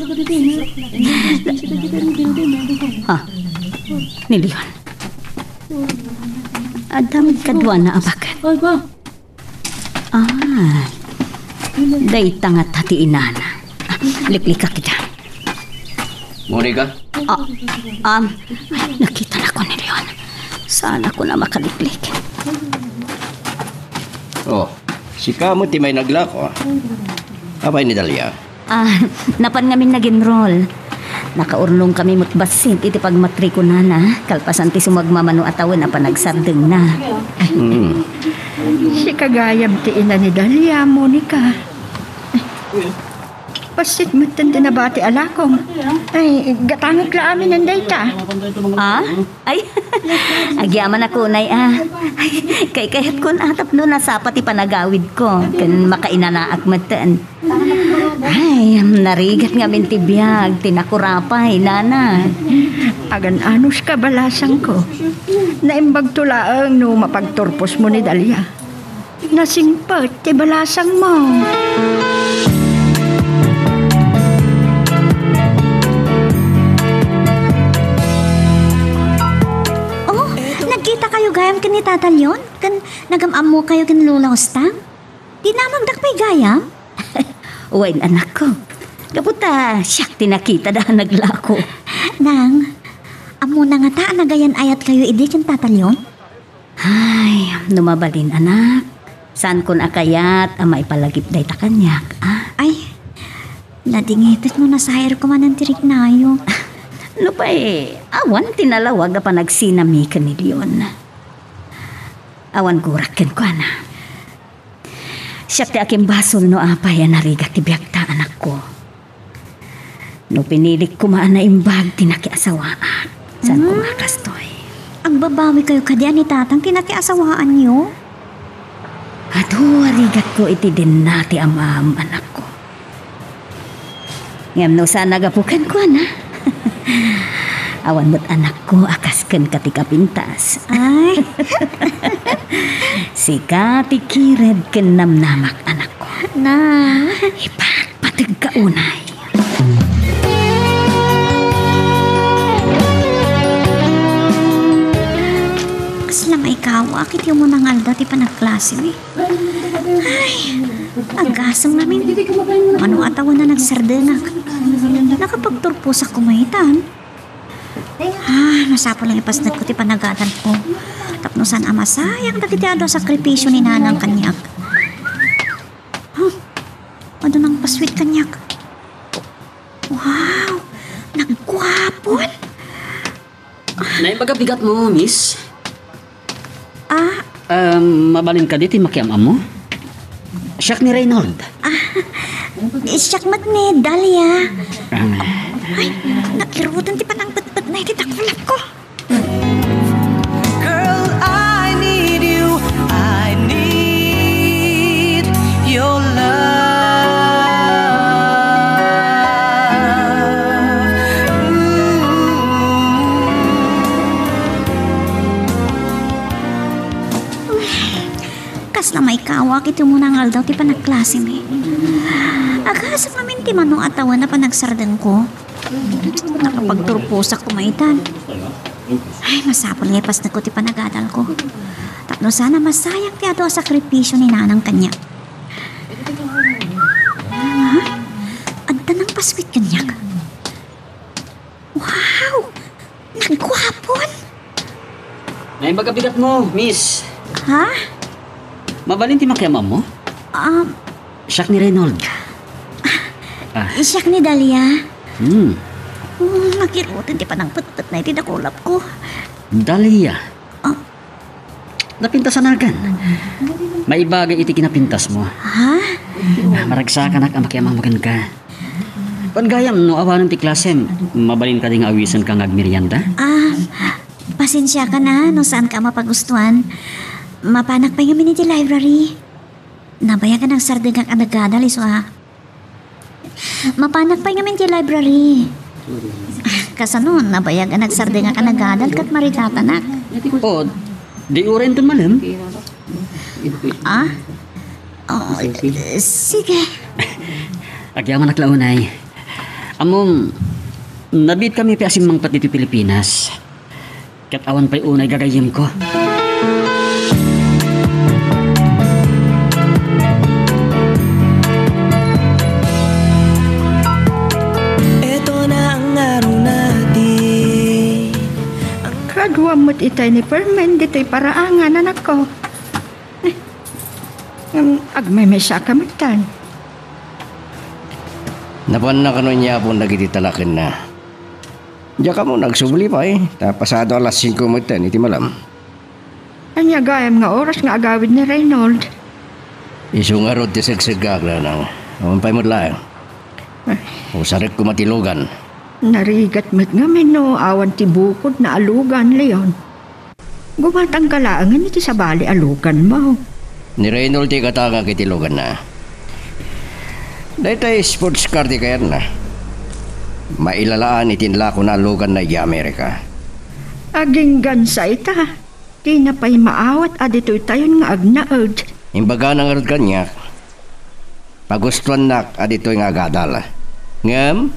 Niliyon. Adam kadwa na abakan. Dayta nga tati inana. Liklika kita. Monica? Nakita na ko ni Leon. Sana ko na makaliklik. Oh, si kamo ti may naglako. Apay ni Dalia? Napan ngamin nag-enroll. Nakaurnong kami mutbasin iti pagmatriko na na. Kalpasan ti sumagmamano atawan na panagsardeng na. Si kagayab ti ina ni Dalia, Monica. Pasit mo tanda na ba ti alakong? Ay, gatangik la amin ang dayta. Ay, agyaman ako, nay Ay, kayat kun atap no nasapa ti panagawid ko. Kan makainanaak matan. Ay, narigat nga min ti biyag, tinakurapay, nana. Agan anos ka balasang ko. Naimbag tulaang no mapagturpos mo ni Dalia. Nasingpot ti balasang mo. Nagkita kayo gayam kin ni Tatalyon? Kan nagam-am mo kayo kin Lola Ostang? Di na magdakpay gayam? Uwain anak ko. Kaputa, siyak tinakita da naglako. Nang, amo na nga ta nagayan ayat kayo idi kin Tatalyon? Ay, numabalin anak. Saan kun akayat amay palagip day ta kanyak? Ay, nadingitit mo na sayar ko man ang tirik na ayo. No pa awan tinalawag pa nagsinami ka ni Leon. Awan gurakin ko na. Siya ti aking basol no apay narigat ti biyagta anak ko. No pinilik ko maan na imbag tinakiasawaan. Saan ko makastoy? Ang babawi kayo kadya ni tatang tinakiasawaan niyo? Ato, arigat ko iti din nati amam anak ko. Ngam no saan nagapukan ko na. Awan mo't anak ko akasken katika pintas. Ay, Sika tikired kenamnamak anak ko. na. Ipagpatag ka unay. Kasla ikaw, akit yung munang alda ti panagklase mi. Ay, agasam namin. Ano atawan na nagsardengak. Nakapagturpo sa kumaitan. Nasapo lang ipasnag ko ti panagatan ko. Tapnosan ama sayang natitiado sakripisyo ni nanang kanyak. Ano nang pasweet kanyak? Wow! Nagkwapon! Naibaga bigat mo, miss. Ah, Mabalin ka dito makiamam mo? Siyak ni Reynold. isyak mat ni Dahlia. Ay, nakirutan ti panang bet-bet na iti takulap ko. Girl, I need you. I need your Kas na may kawak ito muna nga daw ti panagklase mi. Agasam namin ti manong atawan na panagsardan ko. Nakapagturpo sa kumaitan. Ay, masapol lepas na ko ti panagadal ko. Tapno sana masayang ti ato sakripisyo ni nanang kanya. Ha? Adda ng paswit kanyak. Wow! Nagkwapon! Naibaga bigat mo, miss. Ha? Mabalin ti makiamam mo? Siyak ni Reynold. Isyak ni Dahlia. Nakirutin ti panang pet-pet na iti dakulap ko. Dahlia. Napintasan agan. Maibagay iti kinapintas mo. Ha? Maragsakan ang makiamang magan ka. Pagayam no awanan ti klasem, mabalin ka ding awisan kang agmerienda? Pasensya ka na no saan ka mapagustuhan. Mapanak pa yung ti library. Nabayagan ang sardegang anagadal iso ha. Mapanak pa yung ti library. Kasanon, nabayagan ang sardegang anagadal kat marikatanak. O, di uren ton malam. Sige. Agyaman naklaunay. Among, nabit kami pi asim mang pati ti Pilipinas. Kat awan pa'y unay gagayim ko. Graduam mo't itay ni Permen, dito'y paraangan, anak ko. Agmay may sakamatan. Napan na kanon niya po nagititalakin na. Diya ka mo nagsubli pa Tapasado alas 5 magtan, iti malam. Anya gayam nga oras nga agawid ni Reynold. Isu nga rod ti segsegag na nang. Aman pa'y mo lang. Usarik ko matilugan. Narigat met nga no, awan ti bukod na alugan, Leon. Gumatang kalaangan iti sa bali alugan mo. Ni Reynold ti katanga kitilugan na. Dahil sports car ti kaya na. Mailalaan itinla ko na alugan na Amerika. Aging gansa ita. Di na pa'y maawat adito'y tayon nga agnaod. Imbaga ng arod kanya. Pagustuhan nak adito'y nga gadala. Ngam,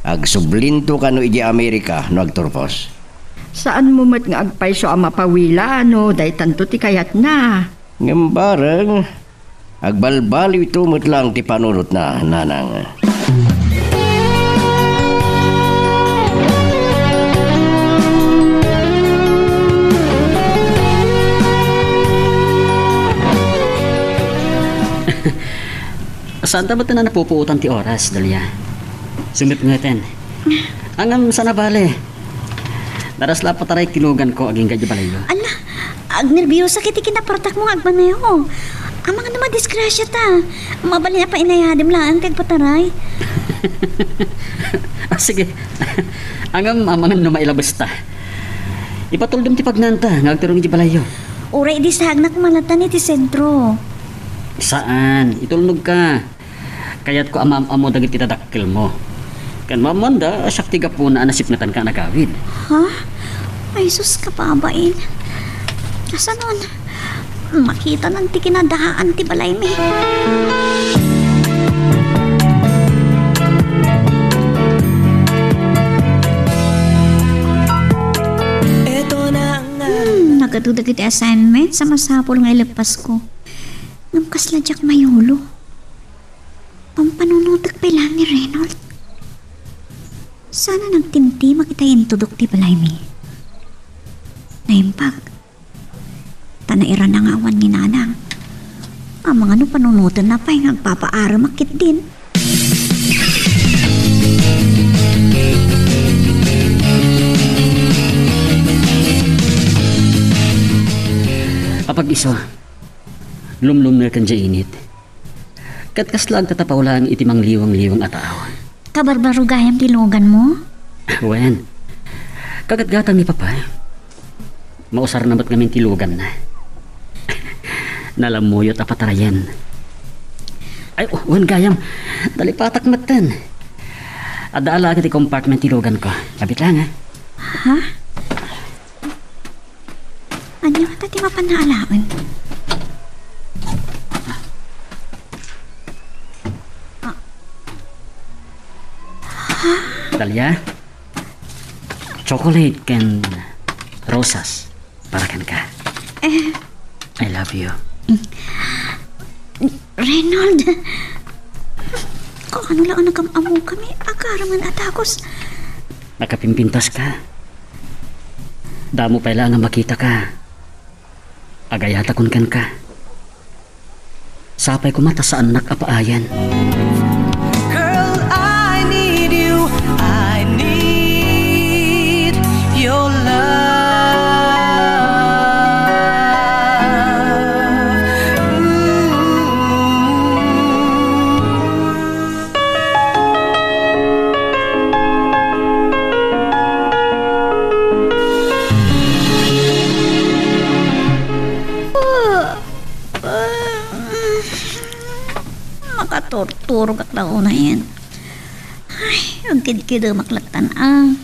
agsublinto ka no iji Amerika no agturpos. Saan mo mat nga agpayso ang mapawila no, dahi tanto ti kayat na. Ngam bareng, agbalbaliw ito mo't lang ti panunot na nanang. Saan ta ba na napupuutan ti oras, Dahlia? Sumip nga ten. Angam sana bale. Darasla pa taray kilugan ko aging gadya balayo. Ala, agnerbiyosa kiti kinapartak mo agmanayo. Ang mga naman disgrasya ta. Mabali na pa inayadim lang kag pataray. Sige. Angam amangan no mailabas ta. Ipatuldom ti pagnanta, ngagturong di balayo. Uray di sagnak malatan iti sentro. Saan? Itulnog ka. Kaya't ko amam-amo dagit itadakkel mo. Kan mamanda, asyak tiga po na anasipnatan ka nagawid. Ha? Ay sus ka pabain. Asa nun? Makita ng ti kinadahaan ti balay mi. Nagadudag iti assignment sa masapol nga ilapas ko. Ngam kasladyak mayulo. Pampanunutag pa lang ni Reynold. Sana nagtimti makitayin tudok ti balay mi. Naimpag. Tanaira na nga awan ni nanang. Ang mga no panunutan na pa'y nagpapaara makit din. Apag iso, lumlum na kan init. Katkaslag tatapaulaan itimang liwang-liwang atao. Kabarbaro gayam tilugan mo? Wen, kagatgatang ni Papa. Mausar namat ngamin tilugan na. Nalamuyot apatarayan. Ay, wen gayam, dalipatak matan. Adaala agad compartment tilugan ko. Kabit lang ha. Ha? Anya mata ti mapanaalaon? Dalia, chocolate and rosas para kan ka. I love you. Reynold, kung ano lang ang nagkamamu kami, agaraman atakos. Nakapimpintas ka. Damo pa lang ang makita ka. Agayata kun kan ka. Sapay ko mata sa anak apaayan. Girl, I need you. I need your Makaturturog at launa yan. Ay, ang kid-kid maklatan ang.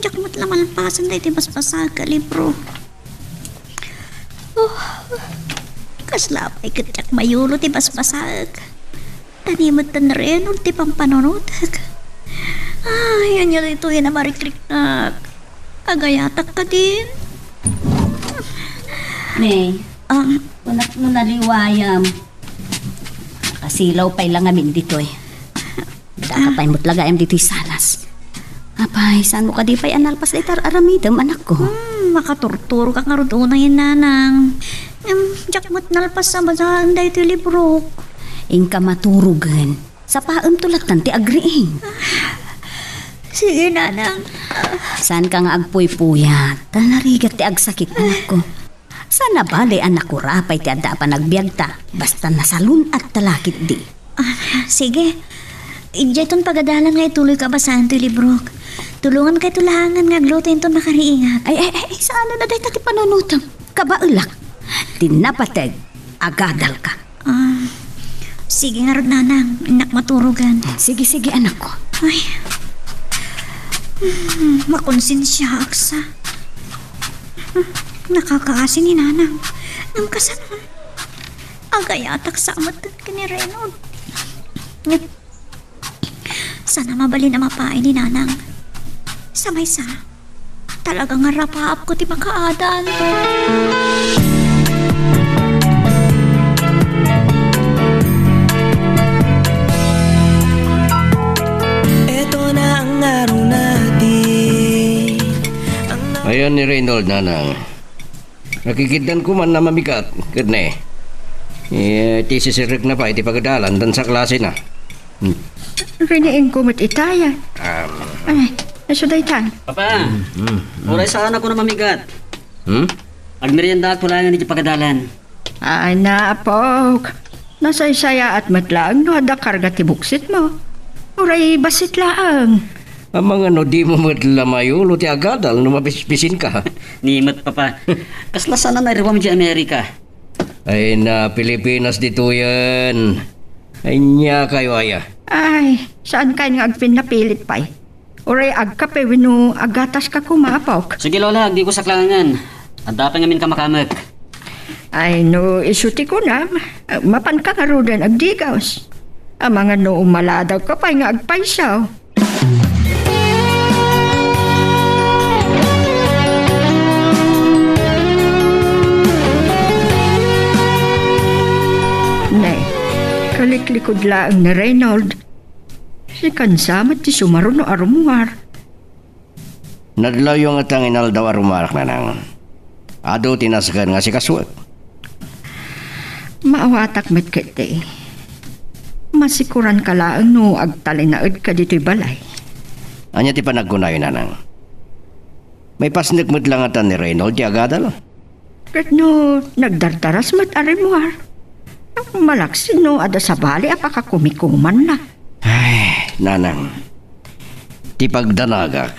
Diyak mo't lamalpasan na iti basbasag ka libro. Kaslapay kityak mayulo ti basbasag. Tanimot na rin ti pampanunutag. Ay, yan yun ito yun na marikliknak. Agayatak ka din. May, unak mo naliwayam. Kasilaw pa'y lang amin dito eh. Dakapay mo't lagayam dito salas. Apay, saan mo ka di pa'y analpas litar aramidam, anak ko? Makaturturo ka nga rin na yun, nanang. Diyak mo't nalpas sa basahan da ito libro. Ingka maturugan. Sa paam tulatan ti agriing. Sige, nanang. Saan ka nga agpuy-puyat? Tanarigat ti agsakit, anak ko. Sana bali anak ko rapay ti adda pa nagbiagta. Basta nasalun at talakit di. Sige. Ijayton pagadalan nga ituloy ka basahan ti libro. Tulungan kay tulahangan nga glutin to nakariingat. Ay, saan na dahi tati panunutam? Kabaulak. Tinapateg. Agadal ka. Sige nga rin, nanang. Inak maturugan. Sige, anak ko. Ay. Makonsensya aksa. Nakakaasi ni nanang. Nang kasanon. Agayatak sa amatan ka ni Reynold. Sana mabali na mapain ni nanang. Samay sa. Talagang ngarapaap ko ti makaadan. Ito na ang araw natin. Ayan ni Reynold, nanang. Nakikidan ko man na mamigat. Good na eh. Iti sisirik na pa, iti pagadalan, dan sa klase na. Riniing kumot itayan. Ay, nasuday tan. Papa, oray saan ako na mamigat. Hmm? Agmerienda at tulangan iti pagadalan. Ay naapok. Nasaysaya at matlaang no ada karga tibuksit mo. Uray basit laang. Ang mga no di mo madlamayo, lo ti agadal, no mabispisin ka. Nimot papa. Kaslasan na nariwam di Amerika. Ay na, Pilipinas dito yan. Ay niya kayo aya. Ay, saan kayo nga agpin napilit pa'y? Uray agkape wino agatas ka kumapok. Sige lola, di ko saklangan. Anda pa ngamin ka makamak. Ay no, isuti ko na. Mapan ka nga rodan agdigaws. Ang mga no umaladaw ka pa'y nga agpaysaw. Nay, kaliklikod laang na Reynold. Si kansamat ti sumaron no arumuar. Nadlaw yung atang inaldaw arumarak na nang. Ado tinasgan nga si Kaswat. Maawatak met kete. Masikuran ka laang no agtalinaod ka dito'y balay. Anya ti panagkunayo na nang. May pasnik mo't lang atan ni Reynold ti agadal. Kat no nagdardaras mat arimuar. Malaksin no ada sa bali apakakumikuman na. Ay, nanang. Ti pagdanagak.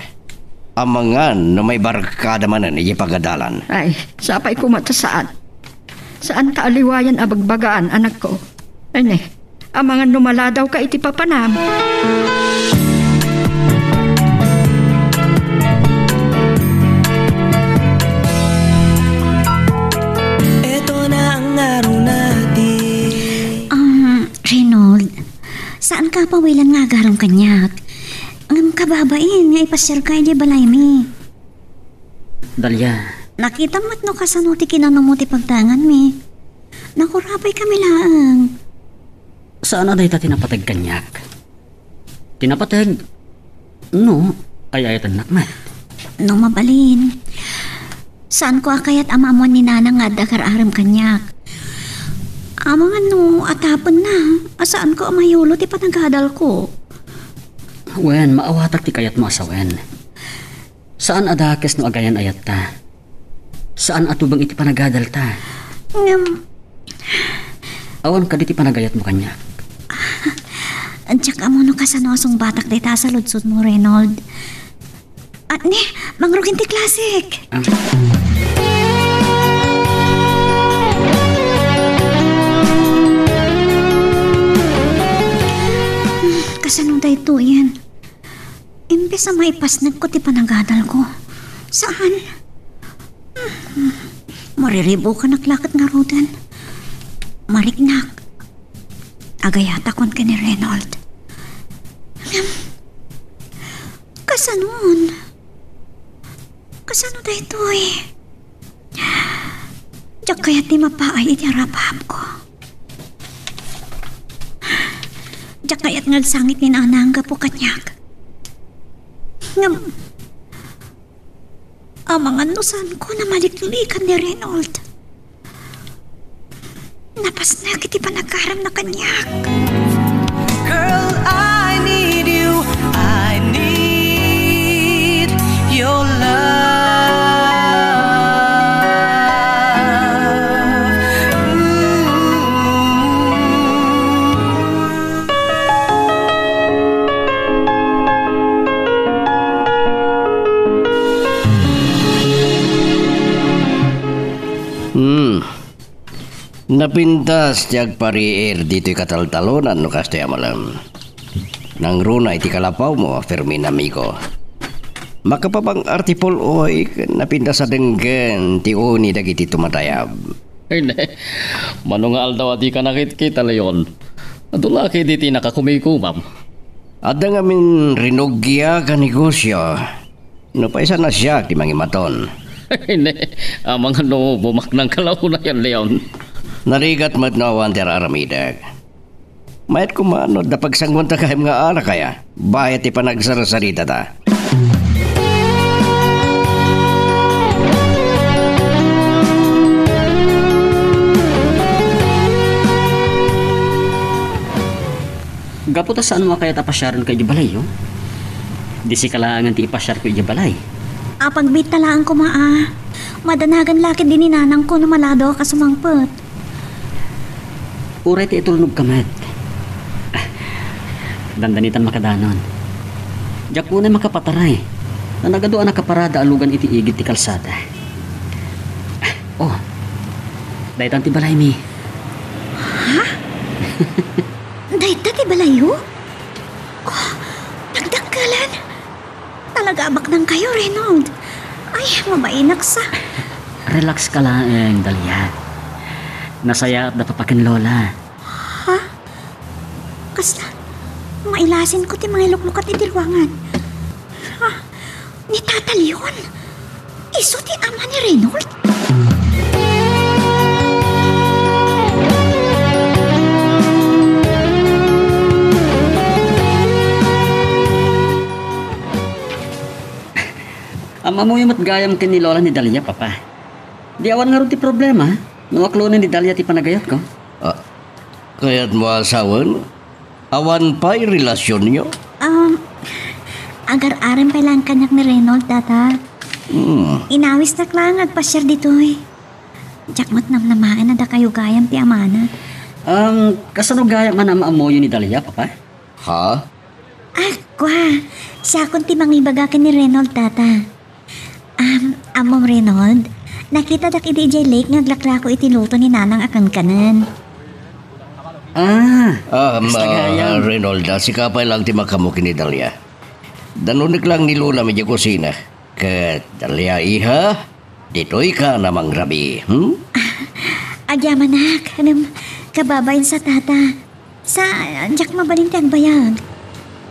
Amangan no may barkada manan iya pagadalan. Ay, sapay kumata saan? Saan ta aliwayan abagbagaan, anak ko? Ay ne, ang mga numaladaw ka iti papanam. Eto na ang araw natin. Reynold, saan ka pawilan nga agarang kanyak? Ang kababain nga ipasyal kayo di balay mi. Dalia, Nakita mo't no kasano ti kinano mo ti pagtangan mi. Nakurapay kami laang. saan na dahil tinapatag kanyak? Tinapatag? No, ay ayatan nakmat. No mabalin. Saan ko akayat amamon ni nanang nga dakar-aram kanyak? Amangan no atapon na. Asaan ko amayulo ti panagadal ko? Wen, maawatak ti kayat mo asawen. Saan adakes no agayan ayat ta? Saan atubang iti panagadal ta? Awan ka di ti panagayat mo kanya. Antiyak amo no kasanosong batak day ta sa ludsod mo, Reynold. At ni, mangrugin ti klasik. Kasano day to yan? Imbes na maipasnag ko ti panagadal ko. Saan? Mariribo ka naklakat nga rodan. Mariknak. Agayata kon ka ni Reynold. Kasanon? Kasano day to eh? Diyak kaya't di mapaay iti harap-hap ko. Diyak kaya't ngagsangit ni nanangga po kanyak. Amangan nusan ko na maliklikan ni Reynold. Napasnak iti panagkaram na kanyak. Girl, I need you. I need your Napintas tiyag pariir dito'y kataltalonan no kastoy amalam. Nang runa iti kalapaw mo, Fermin amigo. Makapabang artipol oy, napintas sa denggen, ti uni dagiti tumatayab. Ay ne, manungal daw di ka nakit-kita leon. Adulaki di ti nakakumikumam. Ada nga min rinugya ka negosyo. No paisa na siya ti mangimaton. Ay ne, amang ano bumak ng kalahuna yan leon. Narigat mat na awan tira aramidag. Mayat kumano da pagsanggon ta kahim nga ara kaya. Bayat ti panagsarasarita ta. Gaputa saan mo kaya tapasyaran kay Jabalay, yo? Di si kailangan ti ipasyar ko Jabalay. Pagbit talaan ko maa. Madanagan lakit din ni nanang ko na malado ka sumangpot. Uray ti itulnog kamat. Dandanitan makadanon. Diyak po na makapataray. Na nagadoan na kaparada alugan iti igit ti kalsada. Oh, dahitan ti balay mi. Ha? Dahita ti balayo? Oh, nagdanggalan. Talaga abak nang kayo, Reynold. Ay, mabainak sa. Relax ka lang, Dalia. Nasaya at napapakin lola. Ha? Kasla, mailasin ko ti mga iluklukat ti dilwangan. Ha? Ni Tata Leon? Iso ti ama ni Reynold? Ama mo yung matgayam kin ni lola ni Dalia, papa. Di awan nga rin ti problema. Nuwaklunan ni Dalia ti panagayat ko. Kaya't mo asawan? Awan pa yung relasyon nyo? Agar-aram pa lang kanyak ni Reynold, Tata. Inawis na klang agpasyar dito eh. Jakmat namnamaan na da kayo gayam ti amana. Kasano gayam man ang amoyo ni Dalia, papa? Ha? Kwa, siya akong ti mangibaga ni Reynold, Tata. Amom Reynold, nakita dak iti DJ Lake ngaglaklako iti luto ni Nanang akan kanan. Reynolda, si kapay lang ti makamukin ni Dalia. Danunik lang ni Lula medyo kusina. Kat Dalia iha, dito'y ka namang rabi. Agyamanak, kababayin sa Tata. Sa jak mabaling ti agbayag.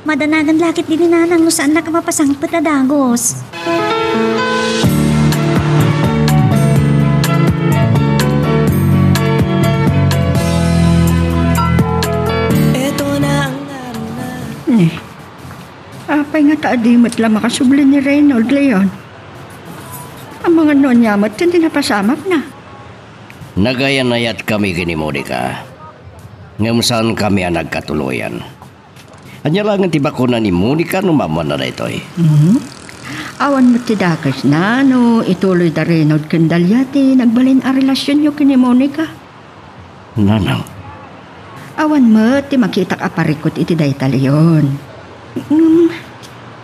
Madanagan lakit din ni Nanang no saan na ka mapasangpot na dagos. Apay nga taadimot lang makasubli ni Reynold Leon. Ang mga nonyamat hindi napasamak na. Nagayanayat kami kini Monica. Ngamusan kami ang nagkatuloyan. Anya lang ang tibakuna ni Monica no mamon na ito eh. Awan mo ti dakas na no ituloy da Reynold kandalyati nagbalin a relasyon nyo kini Monica. Nanang. Awan mo ti makita ka parikot iti dayta Leon.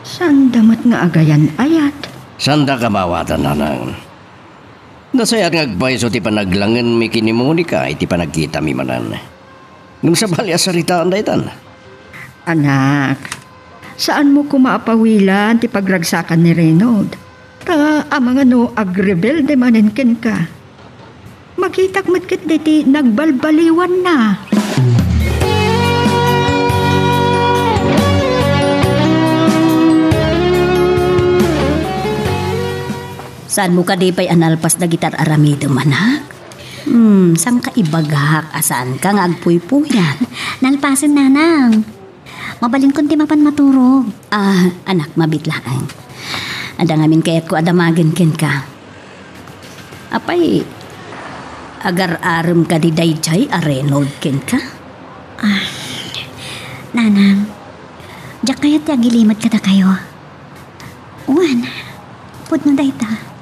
Sandamat nga agayan ayat. Sanda ka mawatan, Nanang. Nasayat ngagpaiso ti panaglangan mi kini Monica iti panagkita mi manan. Nung sa balya saritaan daytan. Anak, saan mo kumaapawilan ti pagragsakan ni Reynold? Ta amang ano agrebelde maninken ka. Makitak matkit diti nagbalbaliwan na. Saan mo ka di pa'y analpas na gitar aramido, manak? Sang ka ibagak, asaan ka nga agpuy-puyan? Nalpasin, Nanang. Mabalin kong ti mapan maturog. Anak, mabitlaan. Ada ngamin kayat ko adamagan ken ka. Apay, agar-aram ka di dayjay a Reynold ken ka? Nanang, diyak kayat ti agilimat ka na kayo. Uwan, pud na dayta.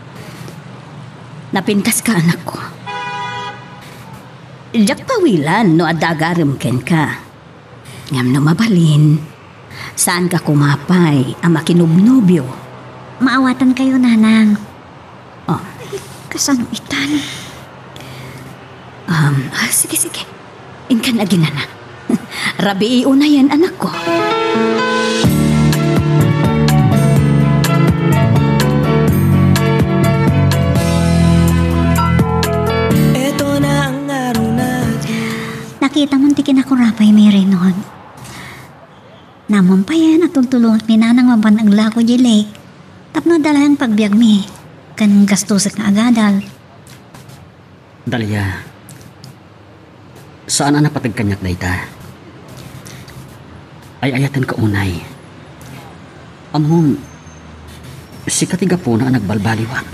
Napintas ka, anak ko. Diyak pawilan no adagaram ken ka. Ngam no mabalin. Saan ka kumapay ang makinubnubyo? Maawatan kayo, Nanang. Ay, kasano itan? Sige. Inkan lagi na. Rabi iuna yan, anak ko. Nakita mo tikin ako rapay may Reynold. Namon pa yan at tultulungan mi Nanang maban ang lako di lake. Tapno dalang pagbiag mi. Kan gastusak na agadal. Dalia, saan ang napatagkanyak dayta? Ay ayatan ka unay. Amon, si katiga po na nagbalbaliwan.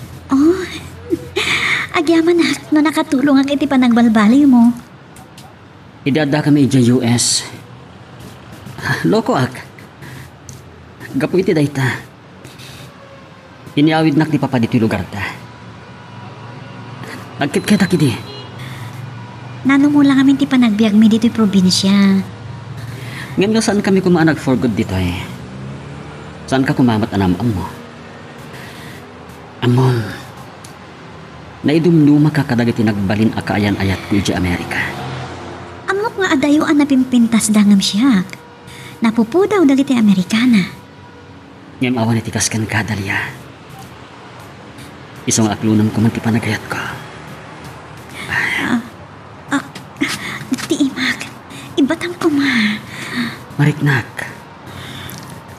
Agyaman na no nakatulong ang iti panagbalbali mo. Idada kami dyan US. Loko ak. Gapo iti dayta. Iniawid nak ni Papa dito lugar ta. Nagkit-kita kidi. Nanumula kami ti panagbiag mi dito'y probinsya. Ngayon nga saan kami kumaanag for good dito eh? Saan ka kumamat anam-am mo? Amon, naidumduma ka kadagiti nagbalin a kaayan ayat ko iti Amerika. Amok nga adayo ang napimpintas dangam siya. Napupudaw dagiti Amerikana. Ngem awan iti kasken ka, Dalia. Isong aklunam ko man ti panagayat ko. Ti imag, ibatang ko ma. Mariknak,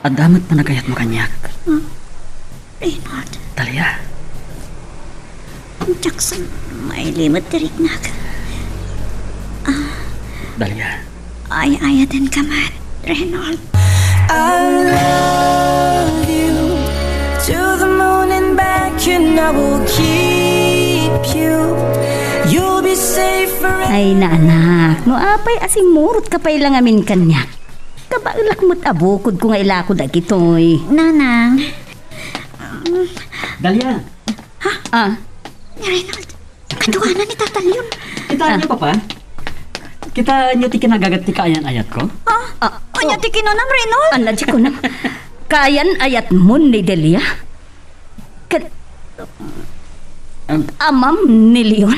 adamot panagayat mo kanyak. Reynald, Dalia, Jackson, may limot tiriknak. Dalia. Ay ayatin ka man, Reynald. I love you to the moon and back, and I will keep you. You'll be safe forever. Ay naanak, no apay asing murot ka pa'y lang amin kanyak. Kabailak mo't abukod ko nga ilakod agitoy. Nanang, Dalia, ni Reynald, kaduanan ni tatalyon. kita niyo papa? Kita niyo ti kinagagat ti kaayan ayat ko? Anya ti kinonam, Reynald? Anadji ko na. Kayan ayat mo ni Delia. Amam ni Leon.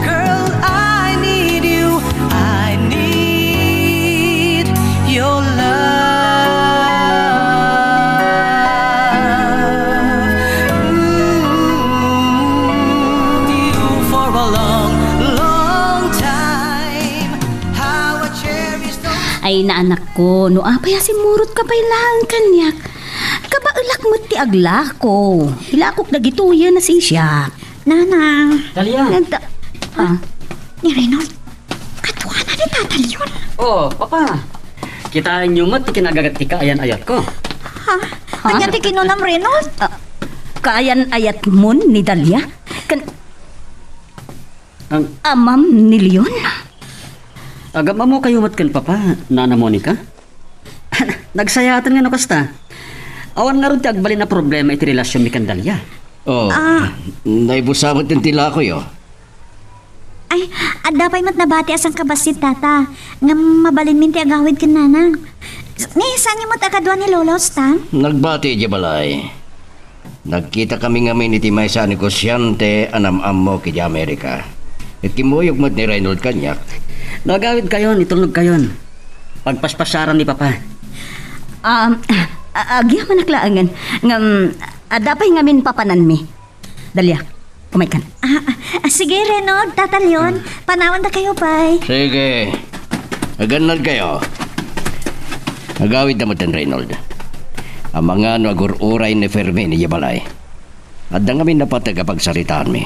Girl, I need you. I need your love. You for a long, long time. How I cherish those. Ay naanak ko, no apay asing murot ka pa'y lang kanyak. Kabailak mo ti aglako. Hilakok na gituya na si siya. Nanang, Dalia. ni Reynald, kaduanan ni tatalyon. Oh, papa. Kita niyo mat ti kinagagat ti kaayan ayat ko. Anya ti kinonam, Reynald? Kayan ayat mo ni Dalia. Ang Amam ni Leon. agama mo kayo mat kan papa, Nana Monica. Nagsayatan nga no kasta. Awan nga ron ti agbalin na problema iti relasyon mi kan Dalia. Oh, naibusamot yung tila ko yo. Ay, adapay mat nabati asang kabasit tata. Nga mabalin min ti agawid ken nanang. Ni saan niyo mat akadwa ni Lolo Stan? Nagbati di balay. Nagkita kami ngamin iti may sa negosyante anam-am mo kiti Amerika. At kimuyog mo ni Reynold kanyak. Nagawid kayon, itulog kayon. Pagpaspasaran ni papa. Agya manaklaangan. Ngam, adapay ngamin papanan mi. Dalia, kumaykan. Sige, Reynald, tatalyon. Panawan na kayo, pay. Sige. Aganan kayo. Nagawid na mo ten Reynold. Ang mga nagururay ni Fermin ni Yabalay. At na ngamin napatagapagsaриtaan mi.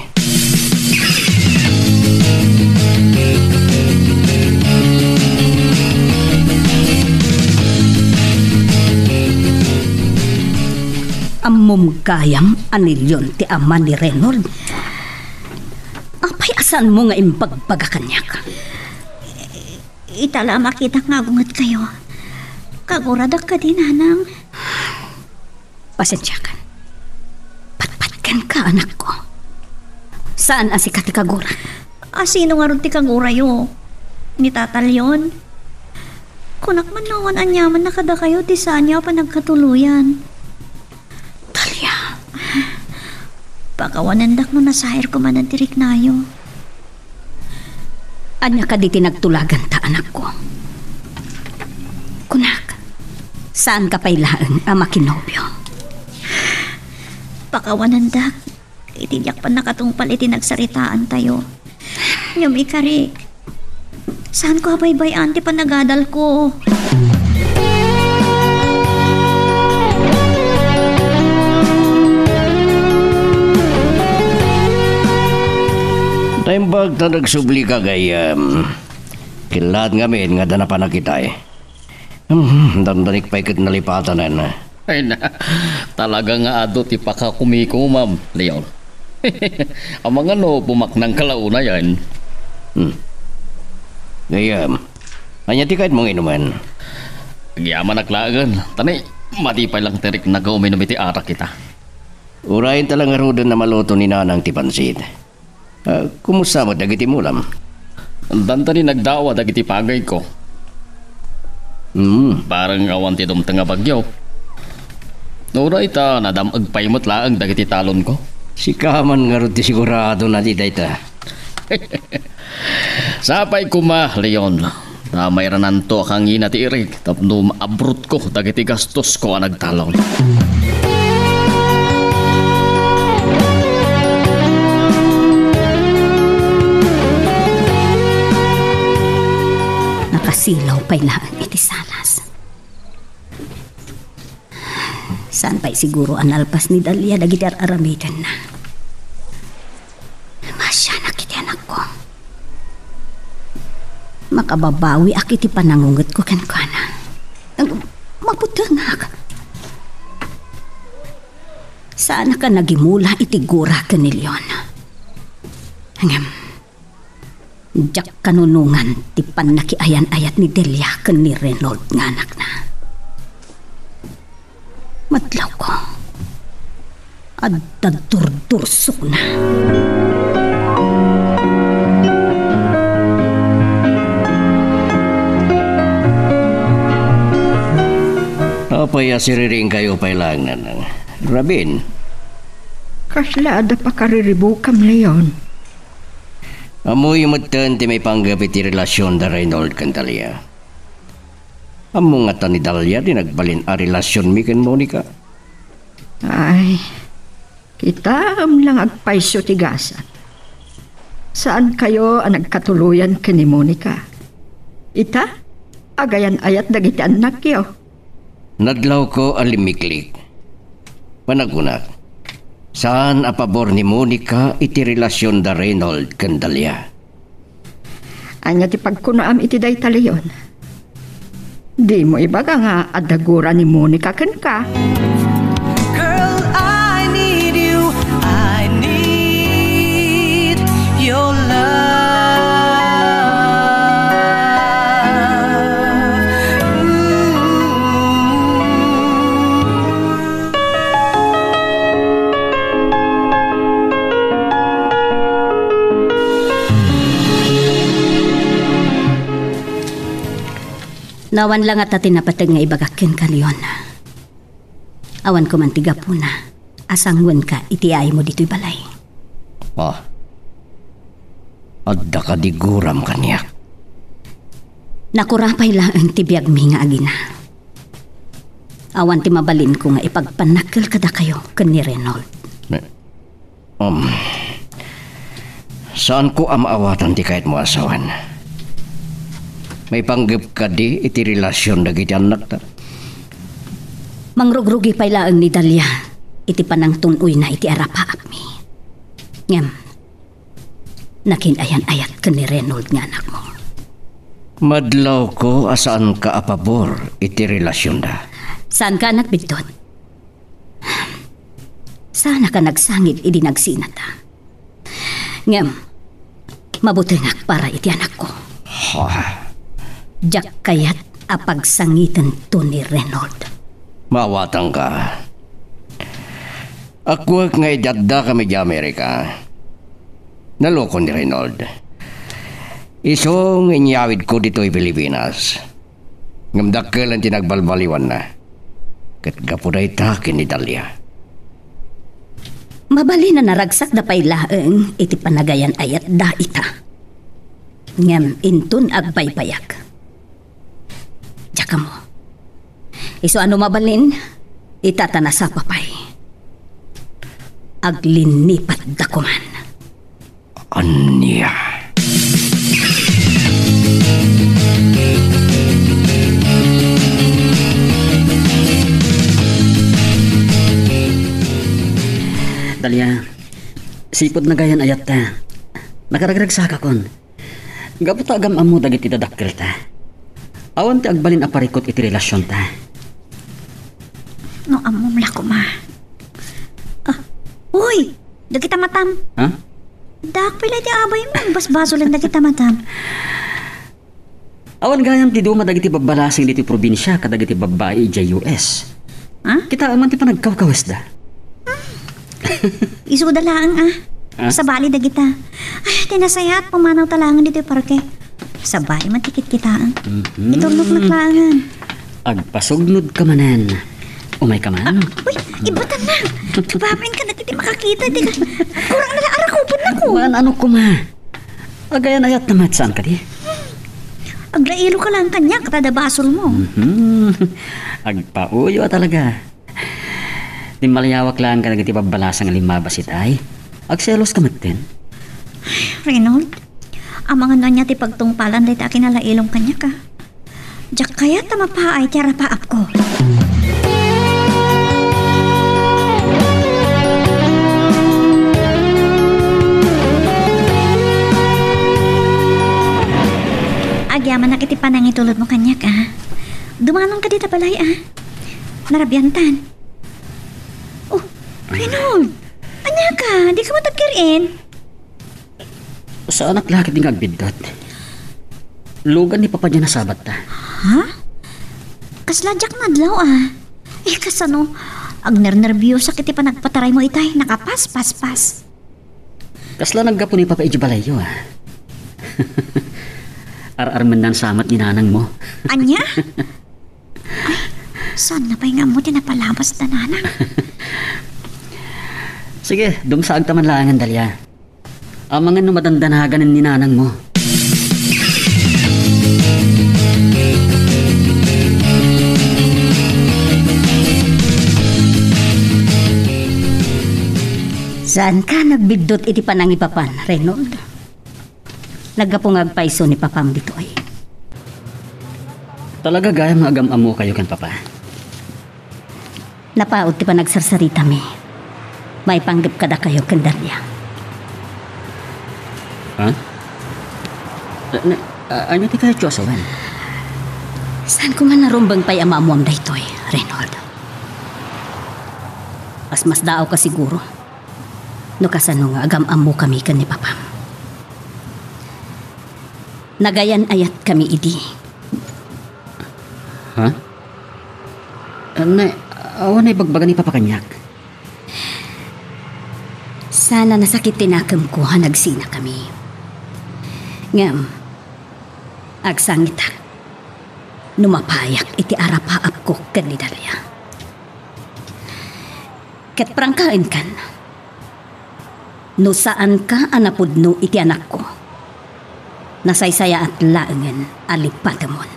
Amom kayam anilyon ti ama ni Reynold. Apay asan mo nga imbagpagakanyak? Itala makita nga bungat kayo. Kaguradak ka din, nanang. Pasensya kan. Patpatkan ka, anak ko. Saan asi ka ti kagura? Sino nga ron ti kagurayo? Ni tatalyon? Kunak man nawan anyaman nakada kayo ti saan niya pa nagkatuluyan. Dalia. Pagawanandak no nasahir ko man ang tirik nayo. Anya ka di tinagtulagan ta, anak ko. Kunak, saan ka pailaan ang makinobyo? Pagawanandak, itiyak pa nakatungpal iti nagsaritaan tayo. Nyum ikarik, saan ko habaybayan ti panagadal ko? Taimbag na nagsubli ka gayam. Kilat ngamin nga dana pa nakita eh. Dandanik pa ikot nalipatan na. Ay na, talaga nga ado ti pakakumiko, ma'am, Leon. Ang mga no, bumaknang kalauna yan. Gayam, anya ti kahit mong inuman. Agyaman naklagan. Tani, matipay lang tirik na gawin iti arak kita. Urayin talang arudan na maluto ni nanang ti pansit. Kumusta mo dagiti mulam? Danta ni nagdawa dagiti pagay ko. Parang awan ti dumtang nga bagyaw. Nura ita nadamag paymot laang dagiti talon ko. Si kaman nga rin ti sigurado na di dayta. Sapay kuma, Leon. Na mayroon to akang ina ti Eric. Tapno maabrut ko dagiti gastos ko ang nagtalon. Nakasilaw pa'y laang iti salas. Saan pa'y siguro analpas ni Dalia dagiti aramidan na. Masya nakiti anak ko. Makababawi akiti panangungot ko kankana. Maputangak. Saan ka nagimula itigura ka ni Leon? Hangam. Diyak kanunungan ti panakiayan-ayat ni Delia ken ni Reynold nga anak na. Matlaw ko. At dadurdursok na. Apay asiriring kayo pailang na ng Rabin. Kasla ada pa kariribukam, Leon. Amoy matan ti may panggapit ti relasyon da Reynold kan Dalia. Amo nga ta ni Dalia di nagbalin a relasyon mi ken Monica. Ay, kita lang agpaiso tigasan. Saan kayo ang nagkatuluyan ken ni Monica? Ita, agayan ayat dagiti anak yo. Nadlaw ko alimiklik. Panagunak. Saan a pabor ni Monica iti relasyon da Reynold ken Dalia? Anya ti pagkunaam iti dayta, Leon. Di mo ibaga nga adagura ni Monica ken ka. Girl, I need you. I need your love. Nawan lang at tinapatag nga ibagakin ka, Leon. Awan ko man tiga po na. Asangwan ka, itiay mo dito'y balay. Adda ka di guram kanyak. Nakurapay lang ang tibiyag mi nga agina. Awan ti mabalin ko nga ipagpanakil kada kayo kan ni Reynold. Saan ko amaawatan ti kahit mo asawan? May panggap ka di iti relasyon dagiti anak ta. Mangrugrugi pay laang ni Dalia. Iti panang tunoy na iti arapaap mi. Ngam, nakinayan-ayat ka ni Reynold nga anak mo. Madlaw ko asaan ka apabor iti relasyon da. Saan ka anak bigtot? Sana ka nagsangit iti nagsinata. Ngam, mabuti nga para iti anak ko. Diyak kayat apagsangitan to ni Reynold. Mawatang ka. Ako nga idadda kami di Amerika. Naloko ni Reynold. Isong inyawid ko dito'y Pilipinas. Ngamdakkel ang tinagbalbaliwan na. Kat gapuday takin ni Dalia. Mabali na naragsak da pay laeng iti panagayan ayat da ita. Ngam intun agbaybayak. Tsaka mo. Iso ano mabalin, itatana sa papay. Aglinipat da kuman. Anya. Dalia, sipod na gayan ayat ta. Nakaragrag sa kakon. Gapot agam amo dagiti dadakkel ta. Awan ti agbalin aparikot iti relasyon ta. No, amom la ko, ma. Uy! Dagita matam. Ha? Dak pala ti abay mo. Basbaso lang dagita matam. Awan gayam ti duma dagiti babalasing diti probinsya kadagiti babae iti US. Ha? Kita aman ti panagkawkawes da. Iso dalaang Ha? Sa bali da kita. Ay, tinasaya at pumanaw talangan dito yung parke. Sa bali man tikit kitaan. Itulog na klangan. Agpasugnod ka manan. Umay ka man. Uy, ibatan na. Babin ka na titi makakita. Di ka. Kurang na arakupon na ko. Man, ano ko ma? Agayan ayat na saan ka di? Aglailo ka lang kanya, katada basol mo. Agpauyo talaga. Di malayawak lang ka nagiti babalasang limabas itay. Agselos ka matin. Reynold, ang mga nanya ti pagtungpalan day ta kinalailong kanya ka. Diyak kaya tamapaay tiyara paap ko. Agyaman na kiti panang itulod mo kanya ka. Dumanong ka dito balay Narabyantan. Oh, Reynold, anya ka, di ka matagkirin. Sa anak lakit ng agbidot. Lugan ni papa niya na sabat ta. Ha? Kasladyak madlaw kasano, agner-nervyosa kiti pa nagpataray mo itay, nakapas-pas-pas. Kasla naggapo ni papa ijibalayo Ar-arman nan samat ni nanang mo. Anya? Ay, saan na pa nga mo tinapalabas na nanang? Sige, dumsaag taman langan dalya. Ang mga numadandanagan ni nanang mo. Saan ka nagbigdot iti panangipapan, Reynold? Nagapong agpaiso ni papam dito ay. Talaga gaya mga agam-amo kayo kan papa. Napaot ti pa nagsarsarita mi. May panggap kada kayo kandarya. Ha? Ano ti kayo asawan? Saan ko man narumbang pa'y amamuam da ito Reynold? Mas daaw ka siguro. No kasano nga agam-amo kami kan ni papam. Nagayan ayat kami idi. Ha? Awan ay bagbagan ni papakanyak. Sana nasakit tinakam ko nagsina kami. Ngam, agsangit numapayak iti arapaap ko kanidalya. Ket prangkain kan, no saan ka anapudno iti anak ko, nasaysaya at laengen alipadamon.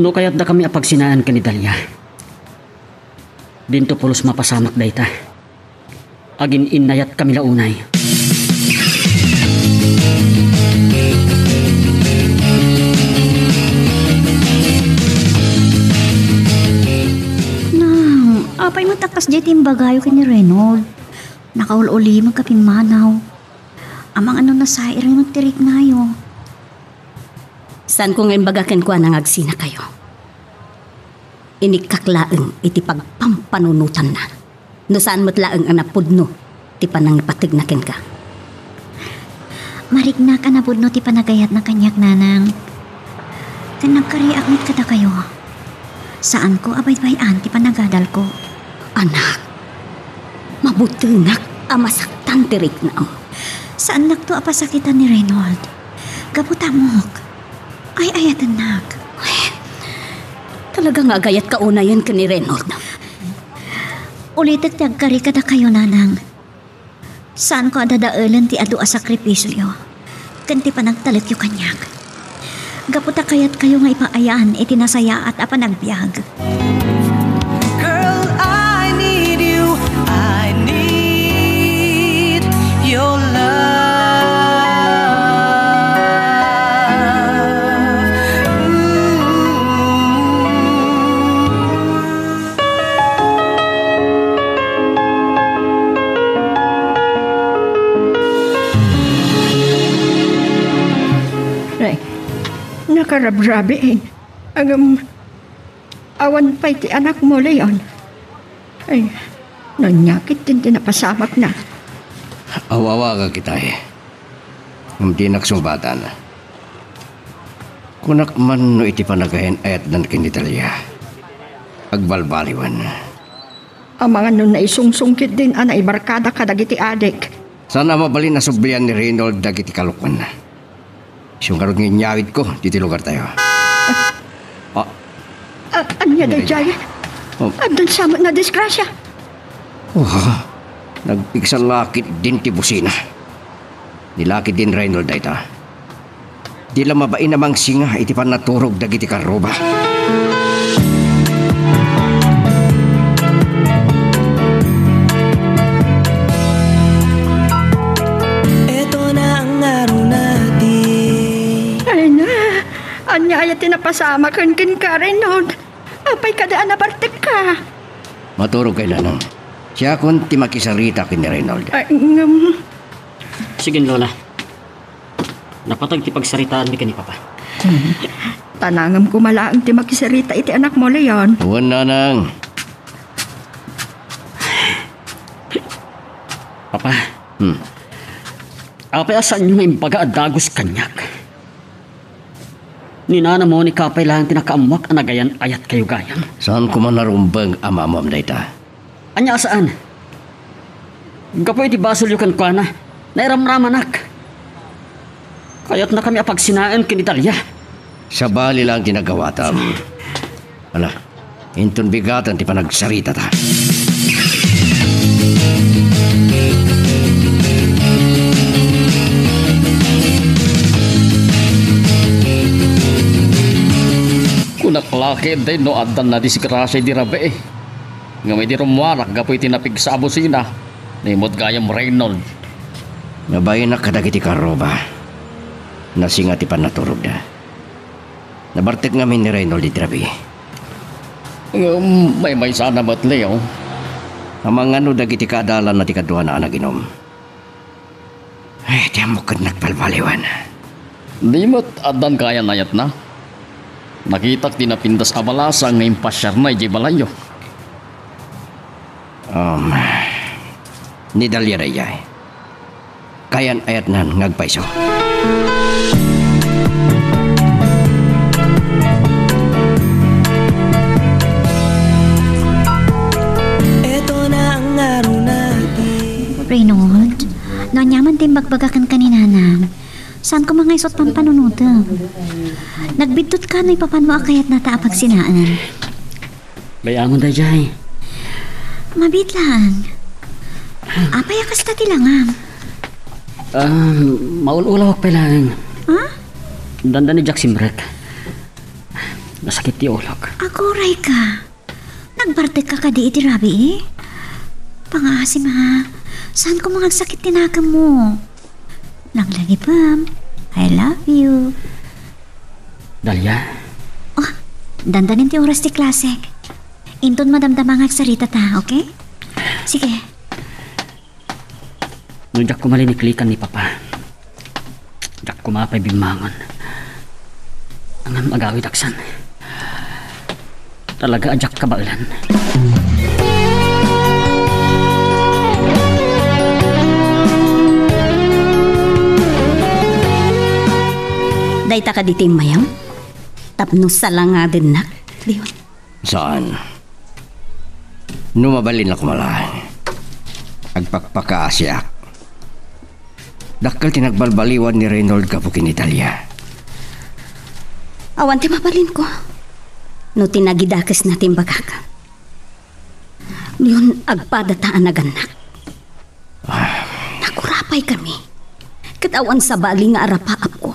No kaya't da kami apagsinaan kanidalya. Dinto pulos mapasamak dayta. Agin inayat kami launay. Apay matakas di timbagayo kini Reynold. Nakaululi magkapinmanaw. Amang ano na sa rin magtirik ngayo. San ko ngayon bagakan ko anang agsina kayo? Inikaklaeng iti pagpampanunutan na. No saan matlaeng ang napudno ti panang patignakin ka. Marigna ka napudno ti panagayat na kanyak nanang. Tinagkariak mit kada kayo. Saan ko abay-bayan ti panagadal ko? Anak, mabutengak amasaktan tirik na. Saan nagto apasakitan ni Reynold? Kaputamok. Ay ayat anak. Talaga nga gayat kaunayan ka ni Reynold. Ulitek tagkari kada kayo nanang. Saan ko adadaalan ti adu a sakripisyo? Kanti pa nagtalit yung kanyak. Gaputa kayat kayo nga ipaayaan itinasaya at apanagbiag. Girl, I need you. I need your love. Nakarabrabi ang awan pa iti anak mo, Leon. Ay, nanyakit din napasamak na. Awawa ka kita Hindi naksumbatan. Kunak man no iti panagayan ayat dan kinitalya. Agbalbaliwan. Ang mga nun na isungsungkit din ang naibarkada kadagiti adik. Sana mabalin na sublian ni Reynold dagiti kalukwan. Siyong karot ng inyawid ko, dito lugar tayo. Anya da jay? Andun samot na disgrasya. Nagpigsan lakit din ti busina. Nilakit din Reynold da ita. Di lang mabain namang singa iti pan naturog dagiti karoba. Eto na ang araw natin. Ay na, anya ay tinapasama kan ka Reynold. Apay kadaan na bartek ka. Maturog kay nanang. Siya kun ti makisarita kin ni Reynold. Ay, Sige, Lola. Napatag ti pagsaritaan ni Papa. tanangam ko malaang ti makisarita iti anak mo, Leon. Huwag nanang. Papa. Apay asan nyo nga imbaga adagos kanyak. Ninana mo ni Kapay lang tinakaamak anagayan ayat kayo gayam. Saan ko man narumbang amamam da ita? Anya saan? Gapoy ti basol yung kankwana. Nairamramanak. Kaya't na kami apagsinaan kin Italya. Sa bali lang ginagawa tam. Ala, inton bigatan ti panagsarita ta. Kunaklaki din no adan na disgrasya di rabe eh. Nga may di rumwarak gapoy tinapig sa abusina. Nimot gayam Reynold. Nabayin na kadagiti karoba. Nasinga ti panaturog da. Nabartek ngamin ni Reynold di trabi. May sana ba't Leo? Amang ano dagiti kaadalan na ti kadwa na anaginom. Ay, di mo kad nagpalbaliwan. Nimot adan kaya nayat na. Nakitak tinapindas abalasa ngayon pasyar na iji balayo. Ni Dalia Rayay. Kayan ayat nan ngagpaiso. Eto na ang araw natin. Reynold, nanyaman din bagbagakan kanina na. Saan ko mga isot pang panunuto? Nagbidtot ka na ipapan mo akayat na taapag sinaan. Bayamon da jay. Mabit lang. Apay akas na tilangam. Maululaw pa lang. Ha? Danda ni Jack Simbrek. Nasakit ti ulok. Aguray ka. Nagbarte ka kadi iti rabi eh. Pangasim ha. Saan ko mga sakit tinakam mo? Naglagi pam. I love you. Dalia. Oh, dandanin ti oras ti klase. Inton madamdamang agsarita ta, okay? Sige. Nung jak kumaliniklikan ni Papa. Jak kumapay bimangon. Ang magawid aksan. Talaga ajak kabailan. Dayta ka ditim mayam? Tapno sala nga din nak, Leon. Saan? Numabalin ako malahan. Agpakpakaasyak. Dakal tinagbalbaliwan ni Reynold kapukin Italia. Awan ti mabalin ko. No tinagidakas natin bagaka. Leon, agpadataan na ganak. Nakurapay kami. Katawan sa bali nga arapaap ko.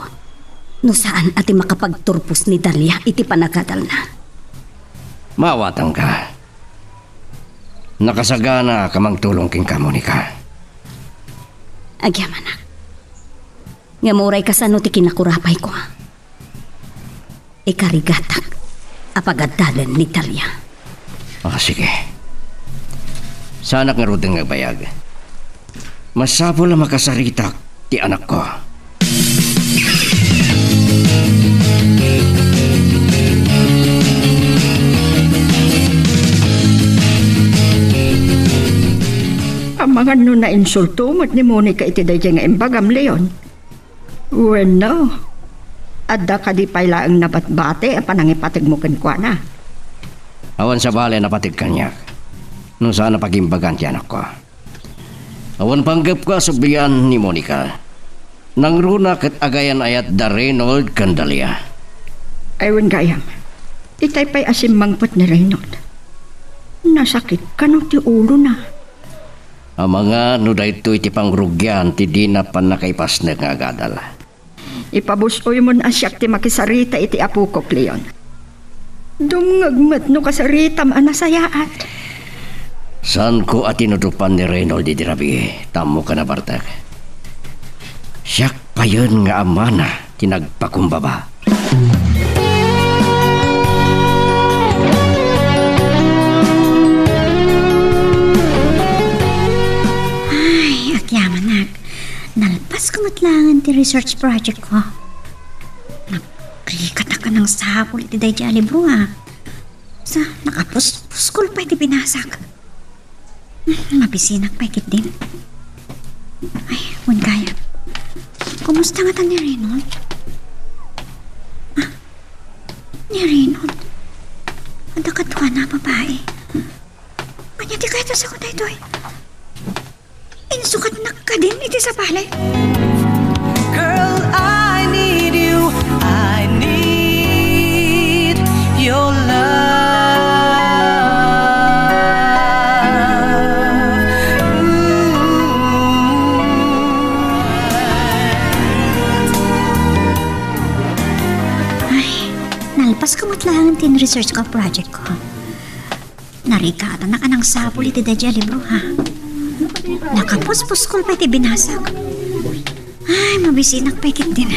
No saan ati makapagturpos ni Dalia iti panagatal na. Mawatang ka. Nakasagana kamang tulong king kamunika. Agyaman na. Nga muray ka sa no ti kinakurapay ko. Ikarigatak apagadalan ni Dalia. Sige. Sanak nga rudeng nagbayag. Masapol na makasaritak ti anak ko. Ang mga nun na insulto mo't ni Monica iti dayjay nga imbagam, Leon. Bueno, adda ka di pala ang nabatbate a panangipatig mo kenkwana. Awan sa bale napatig kanyak. no sana pagimbagan ti anak ko. Awan panggap ko sublian ni Monica. Nang runa kat agayan ayat da Reynold Candalia. Aywan gayam. Itay pa'y asim mangpot ni Reynold. Nasakit ka no ti ulo na. Ang mga no dahito iti pangrugyan ti di na panakaipas na nga agadal. Ipabusoy mo na siyak ti makisarita iti apo ko, Cleon. Dumngagmat no kasarita maanasayaat. Saan ko at tinutupan ni Reynold di dirabi, tamo ka na Bartak. Siyak pa yun nga amana, tinagpakumbaba. Ay, agyaman nak. Nalpas ko matlangan ti research project ko. Nagkrikat ka ng sapol iti day di alibro ha. Sa nakapuskol pa iti binasak. Mabisinak pa ikit din. Ay, kung kaya. Kumusta nga ta ni Reynold? Ah, ni Reynold? Ada ka tuwa na babae. Anya di kaya ta sa kuta ito eh. Insukat na ka din iti sa palay. Girl, I need you. I need your love. Nalpas ko matlangan tin research ko project ko. Narikata na ka ng sapol iti dadya libro ha. Nakapuspos ko pa iti binasag. Ay, mabisinak pa ikit din.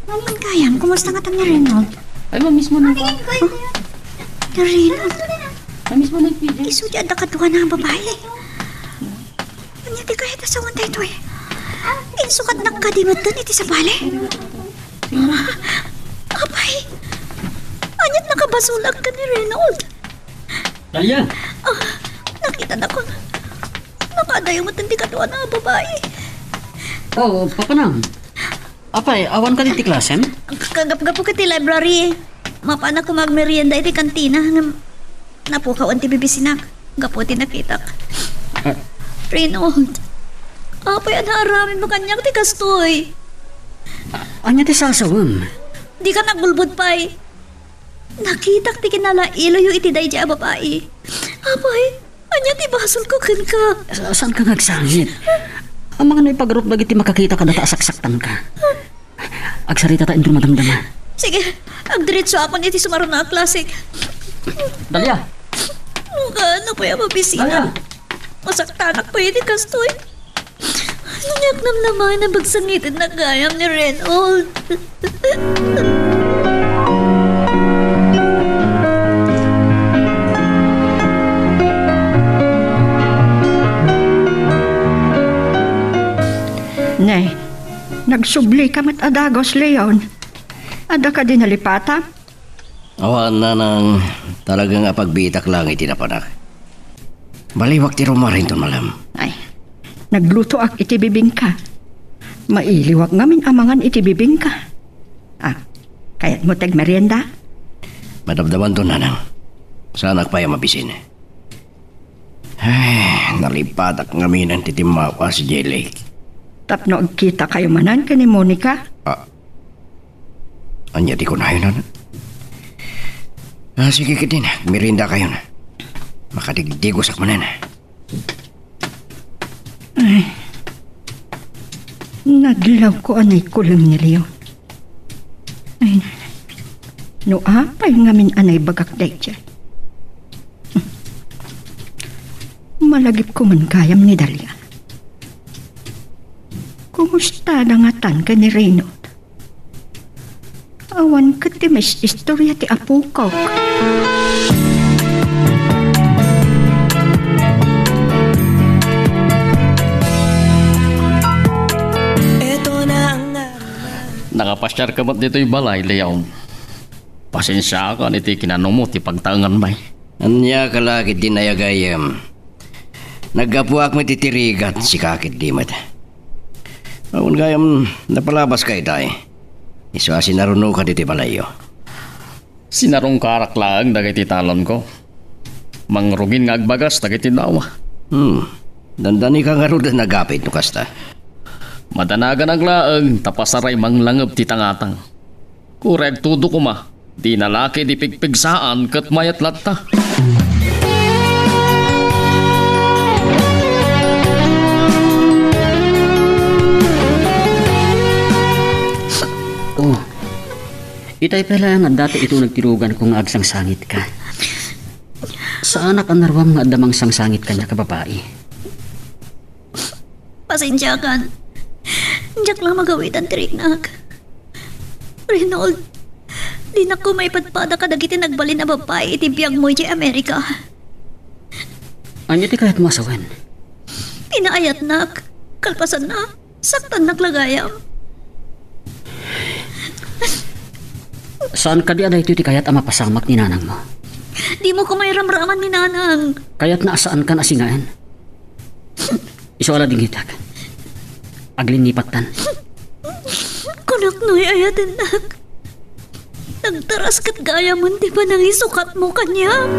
Ang kayam, kumusta nga ni Reynold? Ay, mismo na ko. Ni Reynold? Ay, mismo na PJ. Isudya da katuwa na ang babae. Anya di kahit asawan tayo ito eh. Insukat na kadimat doon iti sa bale. Abay, anyat nakabasulag ka ni Reynold. Talia! Nakita na ko. Nakadayo matindi katuwa na ang babae. Oo, papanang. Apay, awan ka din ti klasem? Kagap-gapo ka ti library. Mapana ko magmerienda iti kantina. Napukawan ti bibisinak. Gapo ti nakitak. Reynold, apay anaramin mo kanyang ti kastoy. Anya ti sasawam? Di ka nagbulbud pa'y. Nakitak ti kinalailayo iti day a babae. Apay, anya ti basol ko kan ka. Saan ka nagsangit? Ang mga naipagrup bagit ti makakita ka data asaksaktan ka. Agsarita ta indro madamdama. Sige, agdiretso ako niti sumaro na klasik. Dalia! Mukha na pa yung mabisina. Dalia! Masaktanak pa yun kastoy. Nanyak namnaman na bagsangitin na gayam ni Reynold. Nay, nagsubli ka mat adagos, Leon. Ada ka din halipata? Awan na nang talagang apagbitak lang itinapanak. Baliwag ti rumarin to malam. Ay, nagluto ak iti bibingka. Mailiwag ngamin amangan iti bibingka. Ah, kaya't mo tag merienda? Madabdaman to nanang. Sana pa yung mabisin. Ay, nalipatak ngamin ang titimawa si J. Lake. Tapno agkita kayo manan ka ni Monica? Anya di ko na yun, ano? Sige ka din, merinda kayo na. Makadigdigos ak manan. Ay, naglaw ko anay kulang ni Leo. Ay, no apay ngamin anay bagak day dyan. Malagip ko man gayam ni Dalia. Kumusta na nga tan ka ni Reynold? Awan ka ti mas istorya ti apo ko. Nakapasyar ka ba't dito'y balay, Leon? Pasensya ka niti kinanong mo ti pagtangan bay. Anya kalakit din ayagayam. Nagapuak mo titirigat si kakit di mat. Awan gayam napalabas kay tay. Iswa sinaruno ka diti balayo. Sinarong karak lang dagay ti talon ko. Mangrugin nga agbagas dagiti dawa. Dandani ka nga rin nagapit no kasta. Madanagan ang laeng tapasaray manglangab ti tangatang. Kureg tudo ko ma. Di nalaki di pigpigsaan kat mayat latta. Oh, itay pala nga dati ito nagtirugan kung agsang sangit ka. Sa anak ang narwam nga damang sangsangit ka niya kababae. Pasensya ka. Diyak lang magawitan tiriknak. Reynold, di na ko may patpada ka dagiti nagbalin na babae iti biyag mo di Amerika. Anya ti kahit masawan? Pinaayat nak. Kalpasan na. Saktan naglagayam. Saan ka di aday ito ti kayat ang mapasamak ni nanang mo? Di mo ko may ramraman ni nanang. Kaya't naasaan ka nasingaan? Isoala din kita. Aglin nipatan. Kunak no'y ayatin nak. Nagtaras kat gaya mo di ba nang isukat mo kanyak?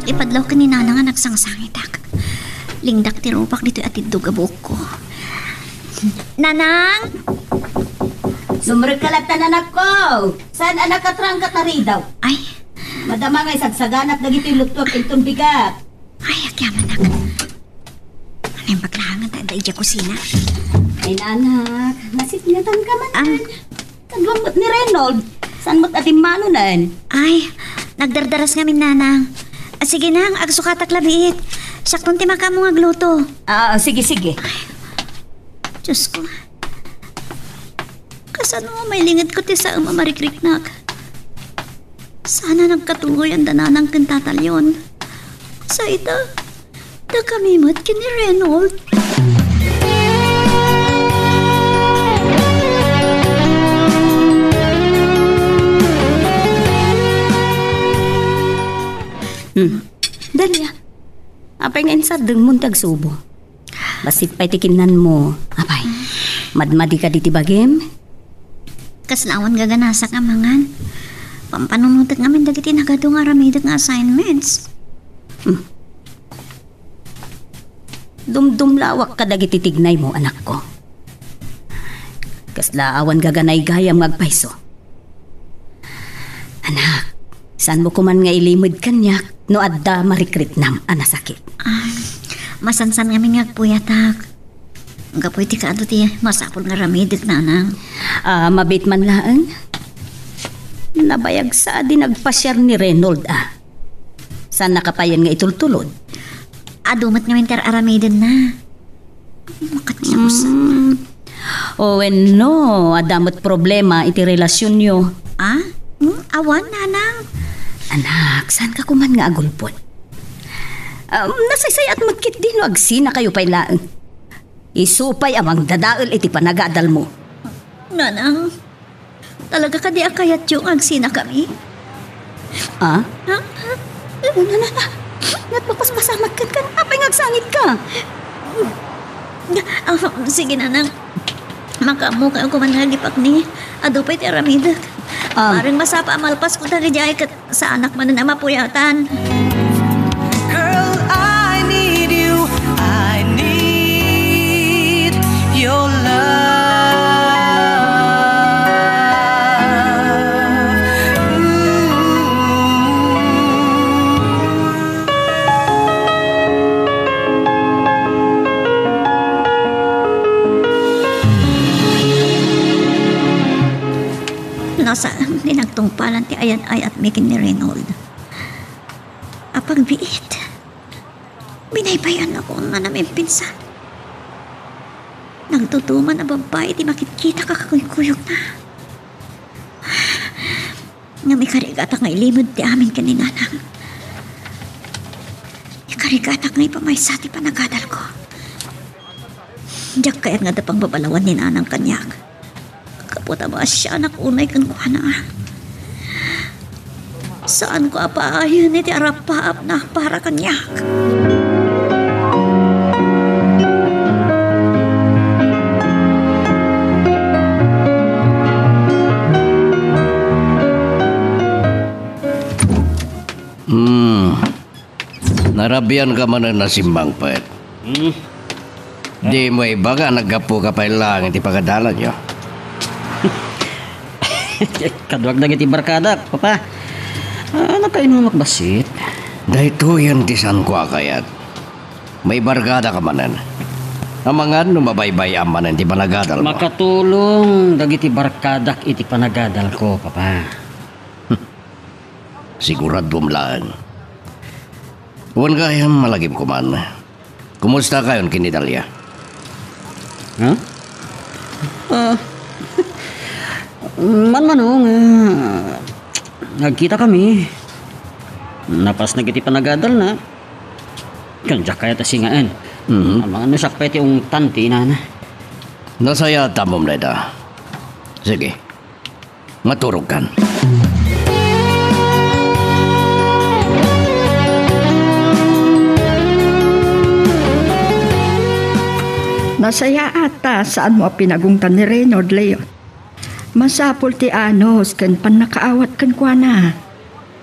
Ipadlaw ka ni Nana nga nagsangsangitak. Lingdak ti rupak dito at idugabok ko. Nanang! Sumurag kalatan anak ko! Saan anak katrang katari daw? Ay! Madama nga'y sagsaganat na gito'y lutok itong bigat. Ay, agyaman nak. Ano yung paglahangan tayo dahil dyan kusina? Ay, anak, nasinatan ka man. Taglamot ni Reynold. Saan mo't atimano nan? Ay, nagdardaras nga min nanang. Sige nang, agsukatak labiit. Saktong timaka mo nga gluto. Sige. Ay, Diyos ko. Kasano mo may lingid ko ti sa mamarikrik-nak. Sana nagkatuloy ang dananang kintatalyon. Sa ita, da kami mat kini Reynold. Dalia, apay nga insadeng muntag subo. Basit pa'y tikinan mo. Apay, madmadi ka diti bagim? Kaslawan gaganasa ka mangan. Pampanunutak ngamin dagiti nagado nga ramidag nga assignments. Dumdumlawak ka dagiti tignay mo, anak ko. Kaslaawan gaganay gayam magpayso. Anak, saan mo kuman nga ilimod kanyak? No adda marikrit nam anasakit. Masansan nga nga puyatak. Gapoy ti kaado ti masapol nga ramidik nanang. Mabit man laang. Nabayag sa di nagpasyar ni Reynold Saan nakapayan nga itultulod? Adumat nga minter aramidin na. Makat niya ko sa... no, adamot problema iti relasyon nyo. Awan nanang. Anak, saan ka kuman nga agulpon? Nasaysay at magkit din no agsina kayo pa'y laang. Isupay amang dadaol iti panagadal mo. Nanang, talaga ka di akayat yung agsina kami? Natpapaspasamat kan apay ngagsangit ka. Sige nanang. Makamu kayo kuman nga gipak ni adupay ti aramidak. Parang masapa amalpas ko tali jay kat sa anak man na mapuyatan. Girl, I need you. I need your love. Nasaan dinagtungpalan ti ayan ay at mikin ni Reynold. Apagbiit. Binaybayan ako nga namin pinsan. Nagtutuman na babae ti makikita kakakuyukuyok na. Nga may karigata nga ilimod ti amin kaninanang. May karigata nga ipamaisa ti panagadal ko. Diyak kaya nga dapang babalawan ni nanang kanyak. Kaputa ba siya nakunay kan kuha na. Saan ko apaayon iti arap-paap na para kanyak. Labian ka man na simbang pet. Di mo iba ka, naggapo ka pa lang iti pagadalan nyo. Kaduag na iti barkada, papa. Ano kayo mo makbasit? Dahito yan tisan ko akayat. May barkada ka manan. Amangan no mabaybay amanan ti panagadal mo. Makatulong dagiti barkadak iti panagadal ko, papa. Sigurado mlaan. Huwag kayang malagim ko man. Kumusta kayon kinidalya? Ha? Manmanong, nagkita kami. Napas nagiti panagadal na. Kanjak kaya tasingaan. Ang mga nusak pa iti yung tanti na. Nasaya tamom na ita. Sige. Maturog kan. Nasaya ata saan mo pinagungtan ni Reynolds, Leon. Masapol ti anos kan panakaawat kan kwa na.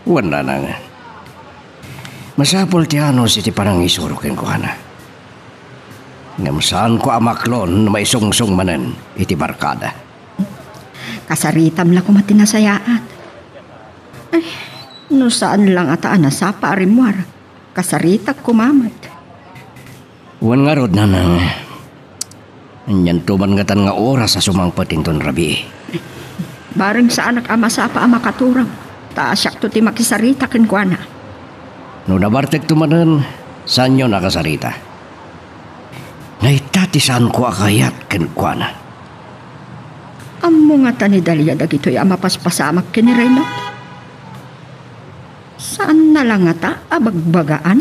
Wala na nga. Masapol ti anos iti parang isuro ken kwa na. Ngam saan ko amaklon na may sungsung manen iti barkada. Kasaritam lang ko matinasayaan. Ay, no saan lang ataan na sa paarimwar. Kasaritak kumamat. Wan nga rod na nang anyan tuman nga tan nga oras sa sumangpatin ton rabi. Bareng sa anak ama sa pa ama katurang. Taasyak to ti makisarita ken kwa na. No nabartek tumanan, saan nyo nakasarita? Naitatisan ko akayat ken kwa na. Amo nga tani Dalia dagitoy ama paspasamak ken ni Reynolds. Saan na lang ata abagbagaan?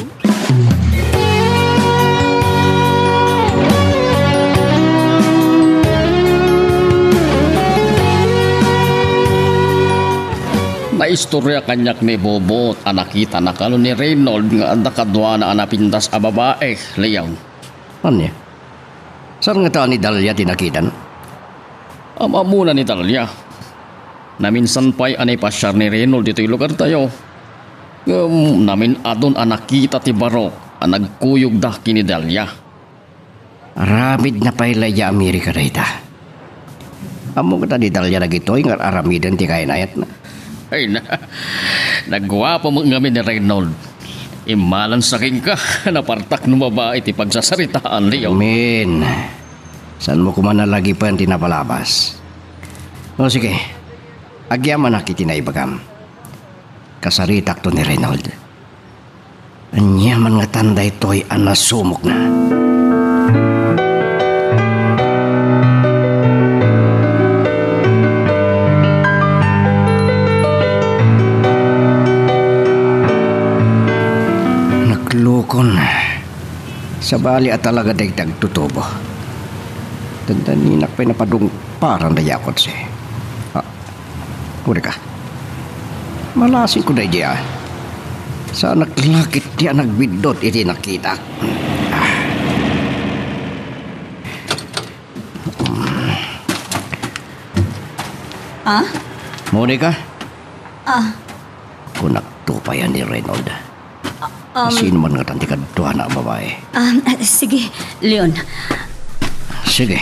Naistorya kanyak ni Bobot, anakita na kalo ni Reynolds nga nakadwa na anapintas a babae, Leon. Anya? Saan nga taan ni Dalia tinakitan? Ama muna ni Dalia. Naminsan pa'y anay pasyar ni Reynolds dito'y lugar tayo. Namin adon anakita ti Barok, nagkuyog da kini Dalia. Aramid na pa'y laya Amerika na ita. Amo ka ni Dalia na gito'y nga aramidan ti kainayat na. Ay na, nagwapo mo ngamin ni Reynolds. Imalan sa king ka, napartak ng babae ti pagsasaritaan, Leo. Amen. Saan mo kumana lagi pa ang tinapalabas? O sige, agyaman na kitinaibagam. Kasaritak to ni Reynolds. Anyaman nga tanda ito'y anasumok na. Naglukon. Sa bali at talaga dagdag tutubo. Tandaninak pa'y napadung parang dayakot siya. Uri ka. Malasing ko na diya. Sa naglakit diya nagbidot iti nakita. Monica? Kunakto pa yan ni Reynolds. Sino man nga tanti kadwa na babae? Sige, Leon. Sige.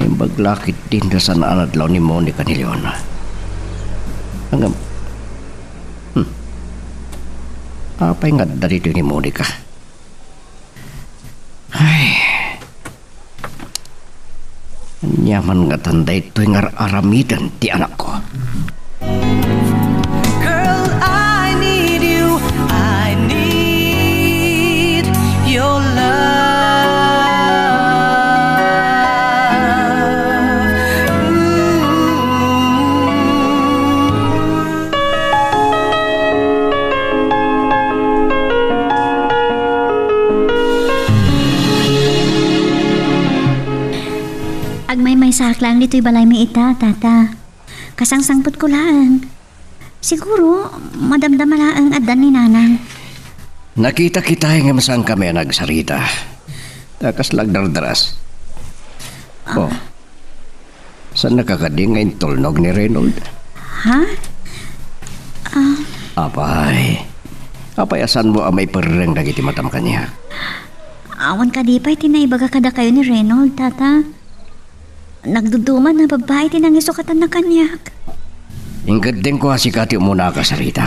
Yung baglakit din na sa naanadlaw ni Monica ni Leona. Hanggang... Apay nga dito ni Monica. Ay... Nyaman nga tanda ito'y nga aramidan ti anak ko. Girl, I need you. I need your love. Agmay-may saklang dito'y balay may ita, tata. Kasangsangpot ko lang. Siguro, madamdama lang ang adan ni nanang. Nakita kita nga masang kami nagsarita. Takas lagdardaras. Saan nakakading ngayon tulnog ni Reynolds? Ha? Apay, Apayasan mo ang may perreng dagiti matam kanya. Awan ka di pa'y tinaibaga kada kayo ni Reynold, tata. Nagduduman na babae tinang isukatan na kanyak. Ingkadeng ko hasikati muna kasarita.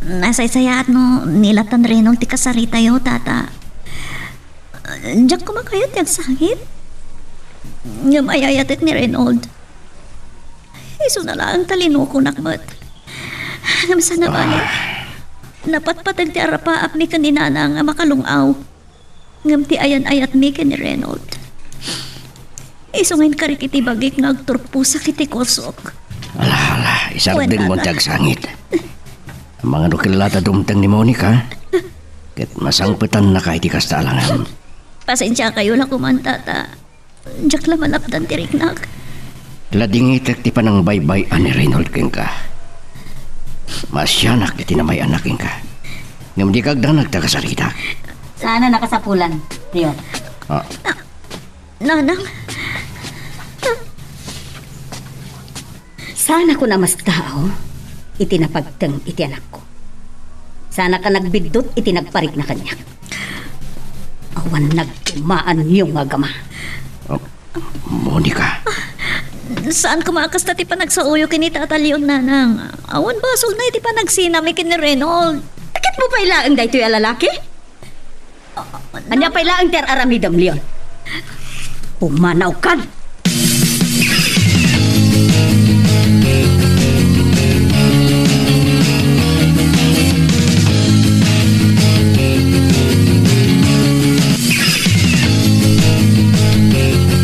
Nasaysaya at no nilatan Reynold ti kasarita yo, tata. Diyak kumakayot yung sakit. Ngam ayayatit ni Reynold. Iso na lang talino ko nakmat. Ngam sana ba napatpatag ti arapaap mi kaninana nga makalungaw. Ngam ti ayan-ayat mi ni Reynold. Iso ngayon karikiti bagik nga agturpo sa kiti kosok. Ala, isarap din mo sangit. Ang mga nukilata dumtang ni Monica, kat masangpitan na kahit ikas talangan. Pasensya kayo lang kumantata. Diyak lang malapdan ti Riknak. Ladingitek ti panang baybay ni Reynold king ka. Masyanak iti na may anaking ka. Ngam di kagdang nagtakasarita. Sana nakasapulan, Rion. Nanang, Sana ko na mas tao, itinapagtang iti anak ko. Sana ka nagbidot, itinagparik na kanya. Awan nagtumaan yung agama. Monica. saan kumakas na ti pa nagsauyo kini Tata Leon, nanang? Awan basol na iti pa nagsinami kini Reynold. Akit mo pa ilaang da ito'y lalaki? Anya pa ilaang ter aramidam, Leon. Pumanaw ka.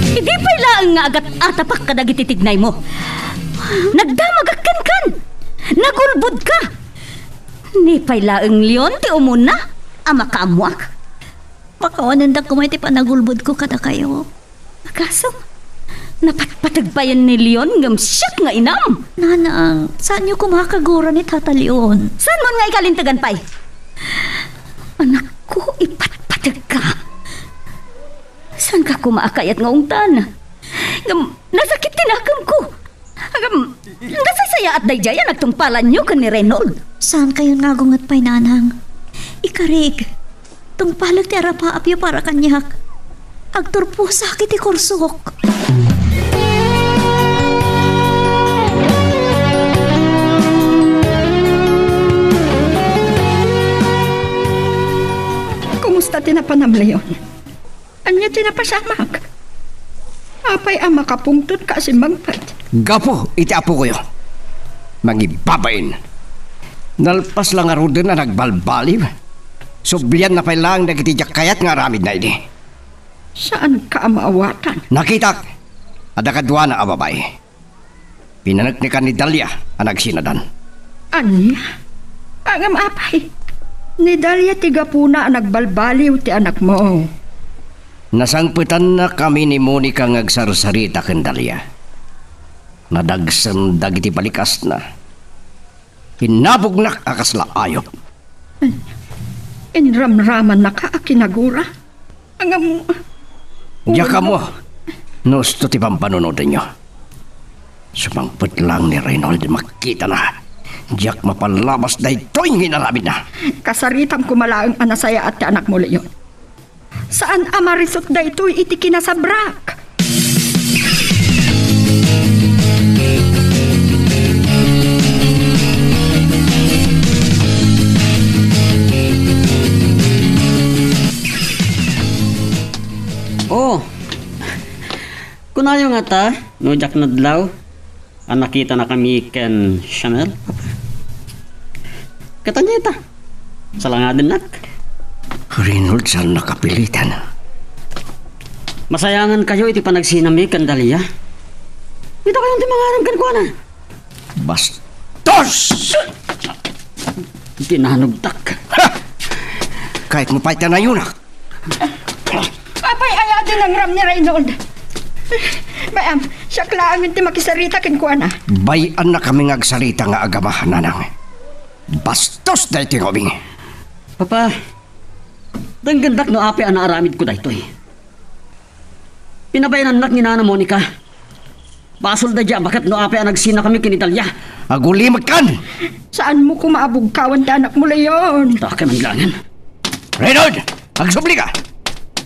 Hindi pa ilaang nga agat atapak kadagiti tignay mo. Nagdamagakan kan. Nagulbod ka. Ni pa ilaang Leon ti umuna ama kaamuak. Pakawanan da kumay ti panagulbod ko kada kayo. Kaso, napatpatagbayan ni Leon ngam siyak nga inam. Nanang, saan niyo kumakagura ni Tata Leon? Saan mo nga ikalintagan pa'y? Anak ko, ipatpatag ka. Saan ka kumakayat nga ungtan? Ngam, nasakit tinakam ko. Ngam, nasasaya at dayjaya nagtungpalan niyo ka ni Reynold. Saan kayo nagungat pa'y, nanang? Ikarig, tungpalag ti arapaapyo para kanyak. Agtur po sakit ti korsok. Kumusta tinapanam, Leon? Anya tinapasamak? Apay ama kapungtod ka si Magpat. Gapo, iti apo ko yun. Mangibabain. Nalpas lang nga rodo na nagbalbaliw. Sublian na pailang nagitidyak kayat nga ramid na ini. Saan ka maawatan? Nakitak, ada kadwa na ababay. Pinanagnikan ni Dalia ang nagsinadan. Anya? Angam apay. Ni Dalia tigapuna ang nagbalbaliw ti anak mo. Nasangpitan na kami ni Monica ngagsarsarita ken Dalia. Nadagsan dagiti balikas na. Hinabugnak akas laayop. Inramraman na ka akinagura. Angam... Diyak mo, nusto ti pampanunutin nyo. Sumangpot lang ni Reynold makita na. Diyak mapalabas na ito'y ginarabid na. Kasaritam kumalaang anasaya at anak mo, Leon. Saan amarisot da ito'y iti kinasabrak? Oh, kunayo nga ta, no Jack Nadlaw, ang nakita na kami ken Chanel. Katanya ita, salangadin nak. Reynold saan nakapilitan? Masayangan kayo iti panagsinami kan Dalia. Ito kayong timangarang kan kuana. Bastos! Ginanugtak. Kahit mo pa'y tanayunak. Apay ayatin ang ram ni Reynold. Bayam, siya klaan yung makisarita kin kuana. Bayan na kami ngagsarita nga agamahan nanang. Bastos na iti ngobing. Papa, danggandak no api ana aramid ko daytoy. Pinabayanan nak ni Nana Monica. Basol da dyan, bakit no ape ang nagsina kami kinitalya? Agulimag kan! Saan mo kumaabugkawan da anak mo layon? Taka man langan. Reynold! Agsubli ka!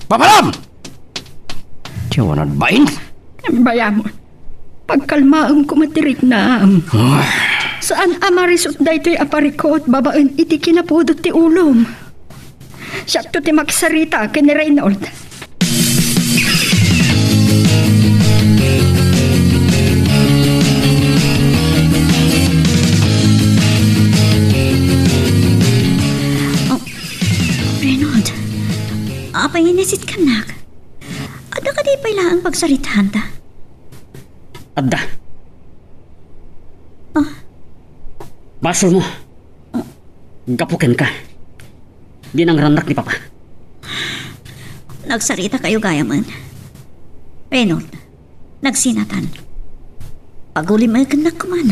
Papalam! Tiyawanan bain? Bayamon, pagkalmaang kumatirik na. Saan amarisot da ito'y aparikot, babaan iti kinapudot ti ulom. Siya to ti magsarita kini Reynold. Reynold, apay inisit ka nak. Ada ka di pala ang pagsaritahan ta? Adda. Oh. Basol mo. Gapukin ka. Di nang ranak ni Papa. Nagsarita kayo gaya man. Reynold, nagsinatan. Paguli mo ka na kuman.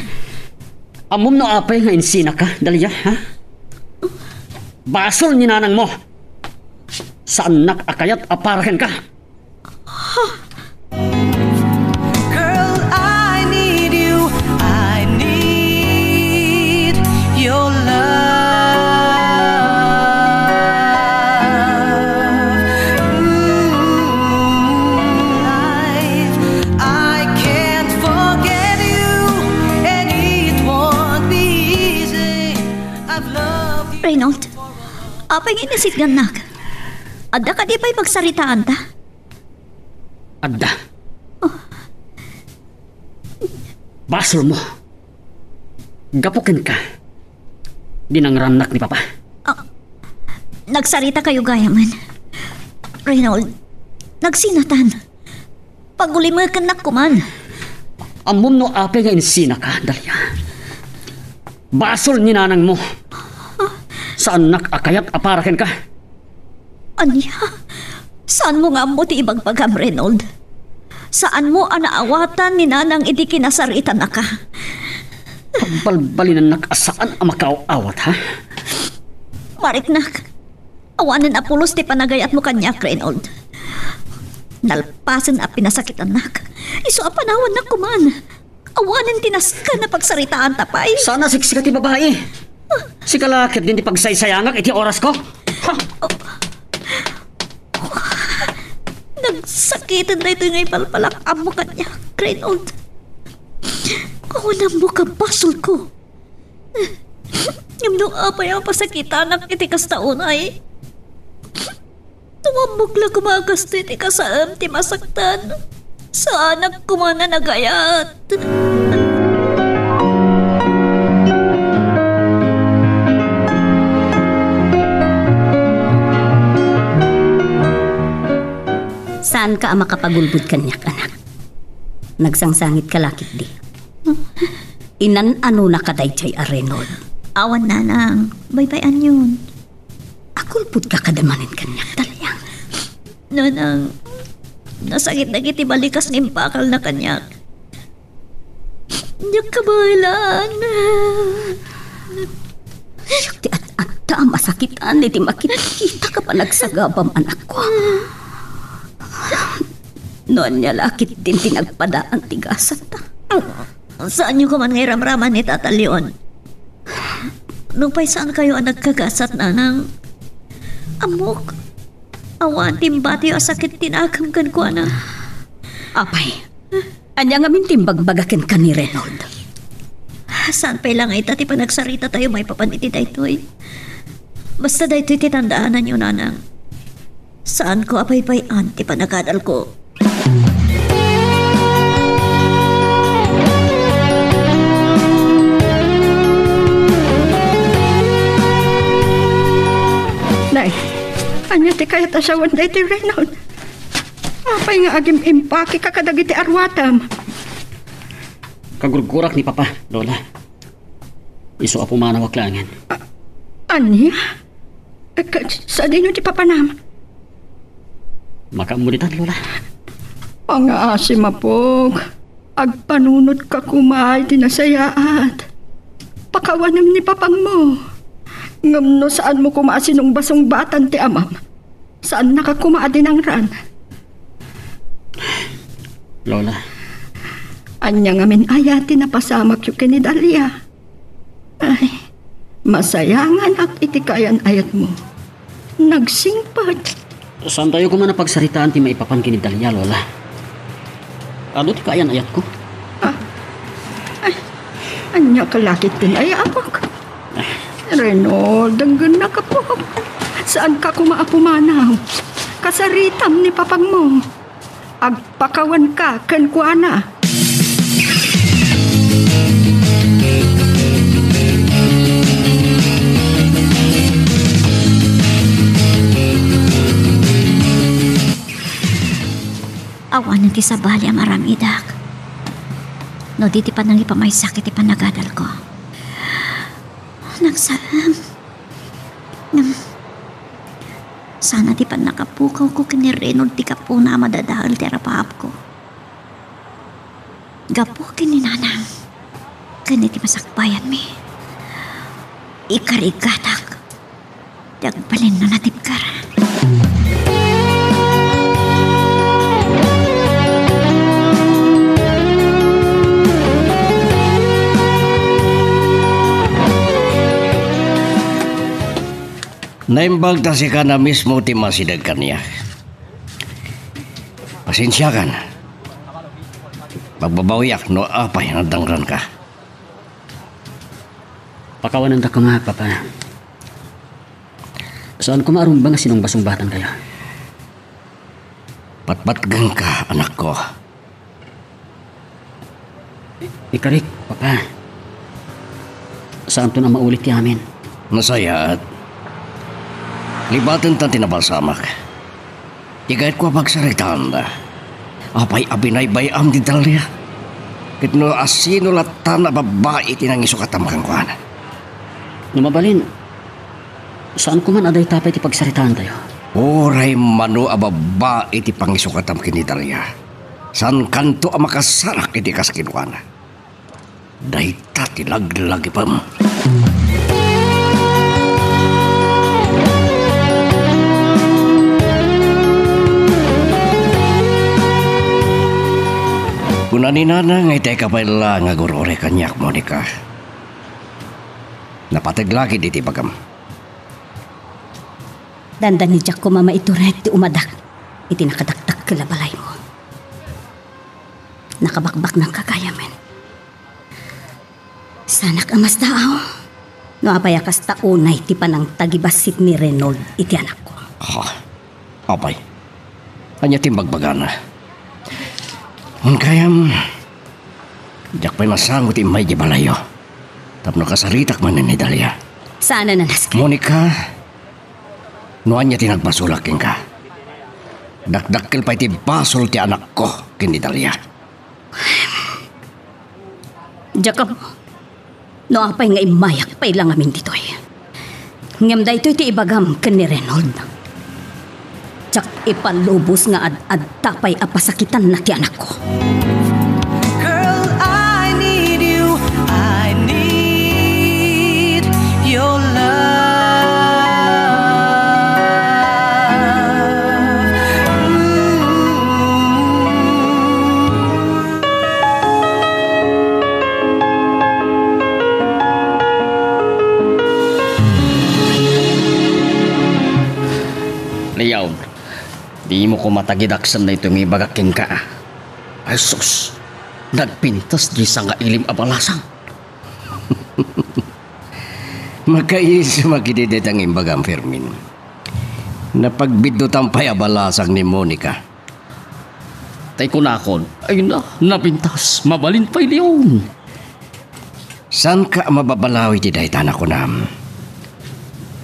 Amom no apay nga insina ka, Dalia, ha? Basol ni nanang mo. Saan nakakayat aparahin ka? Girl, I need you. I need your love. Life, I can't forget you, and it won't be easy. I've loved you. Reynold, apay inisit ka nak. Ada ka di pa'y pagsaritaan ta? Adda. Basol mo. Gapukin ka. Di nang ranak ni Papa. Nagsarita kayo gaya man. Reynold, nagsinatan. Paguli mo ka na kuman. Amom no ape nga insina ka, Dalia. Basol ni nanang mo. Saan nakakayat aparahin ka? Anya? Saan mo nga mo ti ibagbagam, Reynold? Saan mo anaawatan ni nanang iti kinasarita na ka? Pagbalbalinan nakasaan ang makauawat, ha? Mariknak, awanin apulos ti panagayat mo kanyak, Reynold. Nalpasan a pinasakit anak. Iso a panawan na kuman. Awanin tinaska na pagsaritaan tapay. Sana siksika ti babae. Si kalakit din ti pagsaysayangak iti oras ko. Ha? Nagsakitan na ito ngay palpalak amo kanya, Reynold. Kawalan mo ka basol ko. Yung nung apay ang pasakitan ng iti kastaon ay tumambog lang kumagasto iti kasaan ti masaktan. Sa anak ko man na nagayat. Saan ka makapagulbud kanyak, anak? Nagsangsangit ka lakit di. Inan ano na kadaychay a Reynold? Awan nanang, baybayan yun. Akulpud ka kadamanin kanyak, Dalia. Nanang, nasakit na kiti balikas ng bakal na kanyak. Nyak kabalan. Ti at masakitan iti makikita ka pa nagsagabam, anak ko. Noon niya lakit din tinagpadaan tigasat ta. Saan niyo kuman ngay ramraman ni Tata Leon? Nung pa'y saan kayo ang nagkagasat na ng amok? Awan timbati o sakit tinakam kan ko na. Apay, anya nga mintimbag-bagakin ka ni Reynold. Saan pa'y lang ay tati pa nagsarita tayo may papaniti daytoy. Basta daytoy titandaanan niyo nanang. Saan ko apay-payan ti panakadal ko? Nay, anya ti kayat asawan da iti Reynold. Apay nga agim impaki kakadagiti arwatam. Kagurgurak ni Papa, Lola. Iso apo manawak langan. Anya? Sa din yung ti papanam? Makamulitan, Lola. Pang-aasim apog. Agpanunod ka kumay tinasayaat. Pakawanam ni papang mo. Ngam no saan mo kumasi nung basong batan ti amam? Saan nakakumaadi ng ran? Lola, Anya nga min ayati na pasamak yung kinidalya. Ay, masayangan at itikayan ayat mo. Nagsingpad. Saan tayo kumana pagsaritaan ti maipapan kinidalya, Lola? Ano ti kayan ayat ko? Anya kalakit din ay apak. Reynold, danggan na ka po. Saan ka kumaapumanaw? Kasaritam ni papang mo. Agpakawan ka, kankwana. Awan ng kisabali ang maramidak. No, di ti pa nang ipamay sakit ti panagadal ko. Nagsalam. Sana di pa nakapukaw ko kini Reynold ti kapo na madadahal ti arapaap ko. Gapo kini nanang. Kani ti masakbayan mi. Ikarigatak. Dagbalin na natipkar. Naimbag ta si ka na mismo ti masidag kanya. Pasensya ka na. Magbabawiyak no apay nadangran ka. Pakawanan ta ka mga papa. Saan ko maarumbang sinong basong batan kaya? Patpatgang ka, anak ko. Ikarik, papa. Saan to na maulit ti amin? Nasaya at libatan ta tinabalsamak. Igayat ko pagsaritaan na. Apay abinay bayam di dalya. Kitno asino latan na babae tinang isukatam kang kuhan. Numabalin, saan ko man aday tapay ti pagsaritaan tayo? Oray mano ababa iti pangisukatam kinidalya. San kanto ang makasarak iti kaskinuan. Dayta ti lagi pa mo. Kuna ni nana ngay tayo kapayla nga gurore kanyak, Monica. Napatag lagi di bagam. Dandan ni Jack ko mama ituret ti umadak. Iti nakadaktak kalabalay mo. Nakabakbak ng kakayamen. Sanak amas daaw. No apayakas taunay ti panang tagibasit ni Reynold iti anak ko. Ha, apay. Anya timbagbagana. Kayam, jak pa'y masangot imay di balayo. Tapno kasaritak man ni Dalia. Sana na naski? Monica, noan niya tinagbasulakin ka. Dakdakil pa'y ti basol ti anak ko kini Dalia. Jacob, no apay nga imayak pa'y lang amin dito'y. Ngam da ito'y ti ibagam ken ni Reynold. Jak ipalubos nga ad tapay apasakitan na ti anak ko. Girl, I need you. I need your love. Liyaw. Di mo ko matagidaksan na itong ibagaking ka. Ay sus, nagpintas di sa nga ilim abalasang. Magkais magididit ang imbagam, Fermin. Napagbidot ang pay abalasang ni Monica. Tay kunakon, ay na, napintas, mabalin pa'y liyon. San ka mababalawi ti daytana ko nam?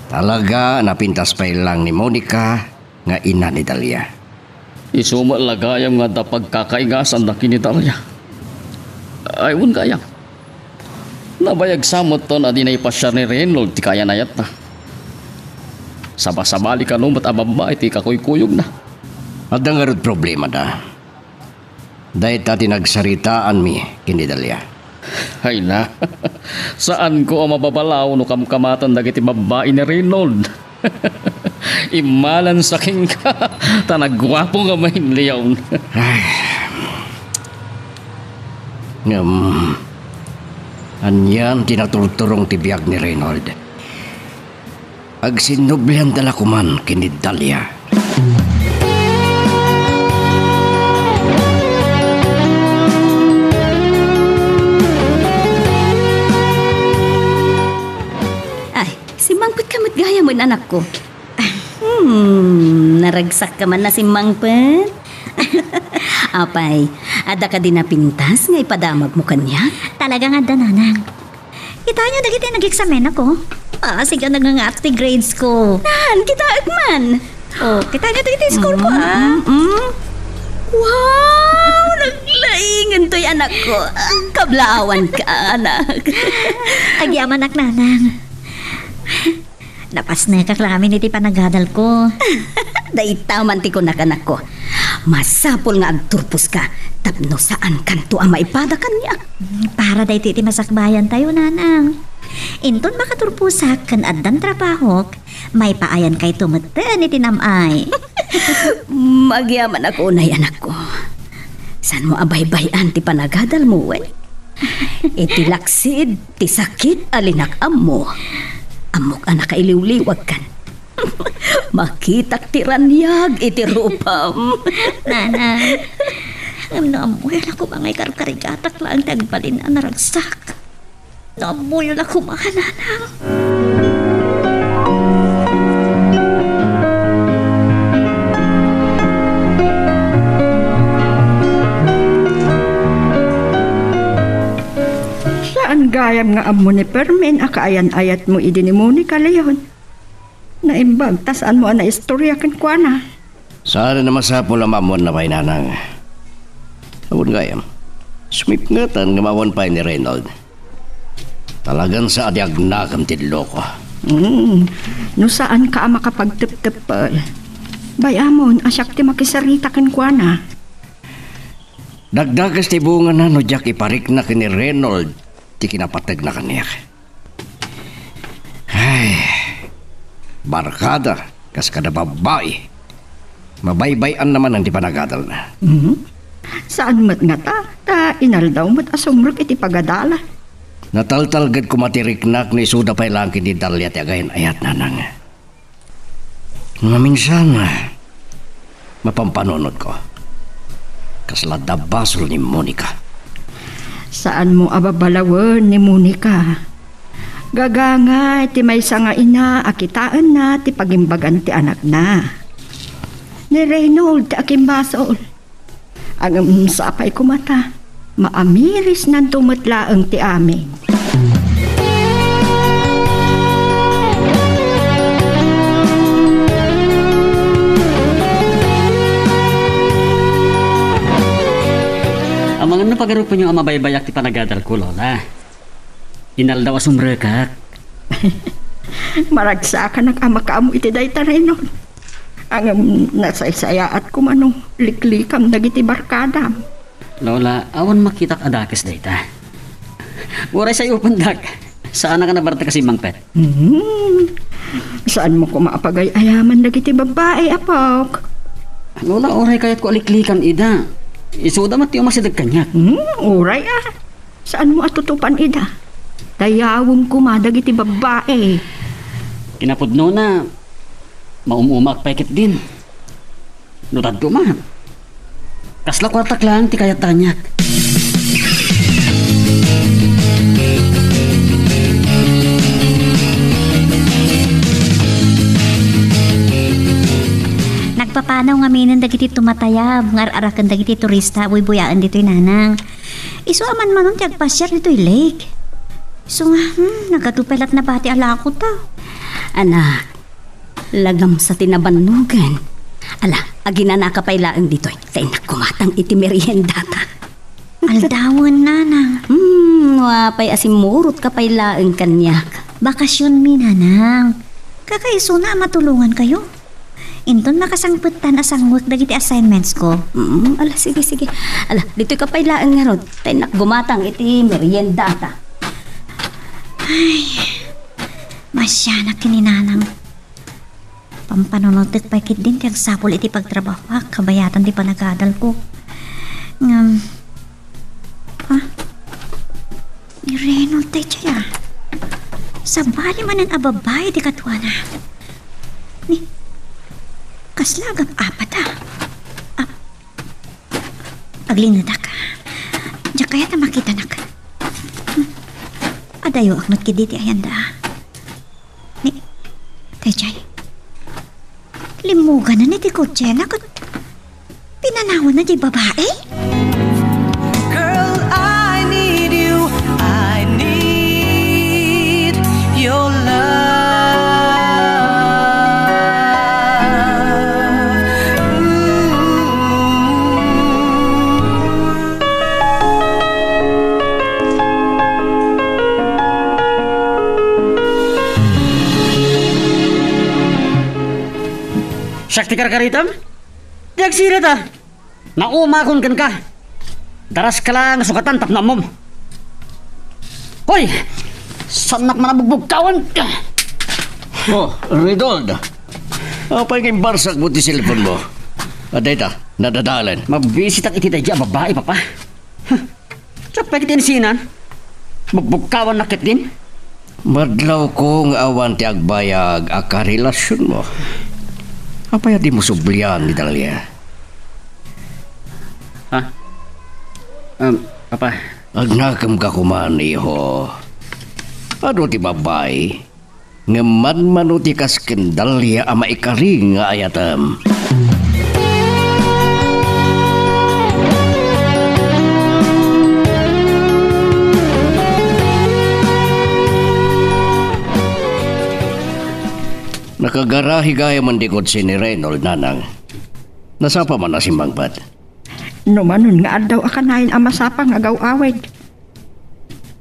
Talaga napintas pa'y lang ni Monica nga ina ni Dalia. Isuma lagayam nga da pagkakaigasan na kinitalya. Ayun kayang. Nabayag samot to na dinay pasya ni Reynold ti kaya nayat na. Sabasabali ka numat ababa iti kakuykuyog na. At ang arod problema da. Dahil tati nagsaritaan mi kini Dalia. Hay na. Saan ko ang mababalaw no kamkamatan dagiti babae ni Reynold? Imalan sa king ka. Tanagwapo nga mahin liyaw. Anyan tinatulturong tibiyag ni Reynold. Agsinublihan dala kuman kini Dalia. Ay, si Mangpet kamat gaya mo anak ko. Naragsak ka man na si Mangpet. Apay, ada ka din na pintas nga ipadamag mo kanya? Talaga nga dananang. Kita niyo dagiti nag-examen ako. Sige nagangati grades ko. Nan, kita man. Oh, kita niyo dagiti score ko Wow, naglaingan to'y anak ko. Kablaawan ka, anak. Agyaman ak nanang. Napas na kaklamin iti panagadal ko. Daitaman ti ko anak ko. Masapol nga agturpos ka. Tapno saan kanto ang maipada kanya. Para dahi iti masakbayan tayo, nanang. Inton makaturpusak kan addan trabahok, may paayan kay tumeten iti namay. Magyaman ako unay anak ko. San mo abay-bayan ti panagadal mo, eh? Iti laksid, ti sakit alinakam mo. Amok anak kailiw-liwag kan. Makitak ti ranyag iti rupam. Nanang, amoy ako bangay karkarigatak lang tagbalin na naragsak. Amoy ako mga nanang. Saan gayam nga amo ni Permen akaayan-ayat mo idi ni Monica Leon? Naimbag, tasaan mo na istorya kan kwa na. Sana na masapol ang mamon na pa'y nanang. Awon gayam, sumip nga tan ngamawan pa'y ni Reynold. Talagang sa adyag na kam tidlo ko. No saan ka makapagtip-tipal? Bayamon, asyak ti makisarita kan kwa na. Dagdagas ti bunga na no Jack iparik na kini Reynold ti kinapatag na kaniyak. Ay, barkada kas kada babae. Mabaybayan naman ang di panagadal na. Saan mat nga ta inaldaw mat asumruk iti pagadala. Nataltalgad kumatiriknak ni Suda pa'y lang kini Dalia ti agayin ayat nanang. Nga minsan, mapampanunod ko. Kaslada basol ni Monica. Saan mo ababalawan ni Monica? Gaganga ti may nga ina akitaan na ti pagimbagan ti anak na. Ni Reynold ti akimbasol. Ang sapay kumata, maamiris ng tumatlaang ti amin. Ang mga napagarupan yung amabaybayak ti panagadal ko, Lola. Inaldaw asumrekak. Maragsakan ang amakaamo iti dayta Reynold. Ang nasaysaya at kumanong liklikam dagiti barkada. Lola, awan makitak adakes dayta. Waray sa'yo pandak. Saan ka nabarta kasi Mangpet? Saan mo ko maapagay-ayaman dagiti babae, apok? Lola, oray kayat ko aliklikan ida. Isuda mati yung masidag kanyak. Oray Saan mo atutupan ida? Dayawon ko madagiti babae. Kinapudno na, maumumak paikit din. Nutad ko man. Kasla kwartak lang ti kayat tanyak. Nagpapanaw nga minin dagiti tumatayab, ngar-arakan dagiti turista, buy-buyaan dito'y nanang. Iso aman manon ti agpasyar dito'y lake. So nga, nagatupelat na pati ala ko ta. Anak, lagam sa tinabanugan. Ala, aginana ka pailaan dito'y. Tainak kumatang iti meriendata. Aldawon nanang. Wapay asimurot ka pailaan kanyak. Bakasyon mi nanang. Kakaiso na matulungan kayo. Inton makasangputan asangwak dagiti assignments ko. Ala, sige. Ala, dito'y ka pailaan nga rod. Tainak gumatang iti meriendata. Ay, masyanak kininanang. Pampanonotek pa ikit din kag sapol iti pagtrabaho. Kabayatan di panagadal ko. tay siya. Sa bali man ang ababay di katwa na. Ni, kaslagap apat Aglingadak ka. Diya kaya na makita na ka. Adayo ak nagkiditi ayanda. Ni, tay siya. Limugan na ni ti kutse na kat pinanawan na di babae. Girl, I need you. I need your love. Sakti karkaritam? Diag sila ta. Naumakon kan ka. Daras ka lang sukatan tap na mom. Hoy! Sanak manabugbog kawan ka. Oh, Redold. Apa yung barsak mo ti cellphone mo? Aday ta, nadadalan. Mabisit ang iti tayo babae, papa. Tsak pa kitin sinan. Bugbog-kawan nakit din. Madlaw kong awan ti agbayag akarelasyon mo. Apa ya di mo sublian ni Dalia? Ha? Papa. Agnakam ka kuman, iho. Ano ti babay? Ngaman manuti kas kendalya ama ikaring nga ayatam. Nakagarahi gaya man dikot si ni Reynold, nanang. Nasapa man na si Mangbat. Numanon nga daw akanayin ang masapang agaw-awed.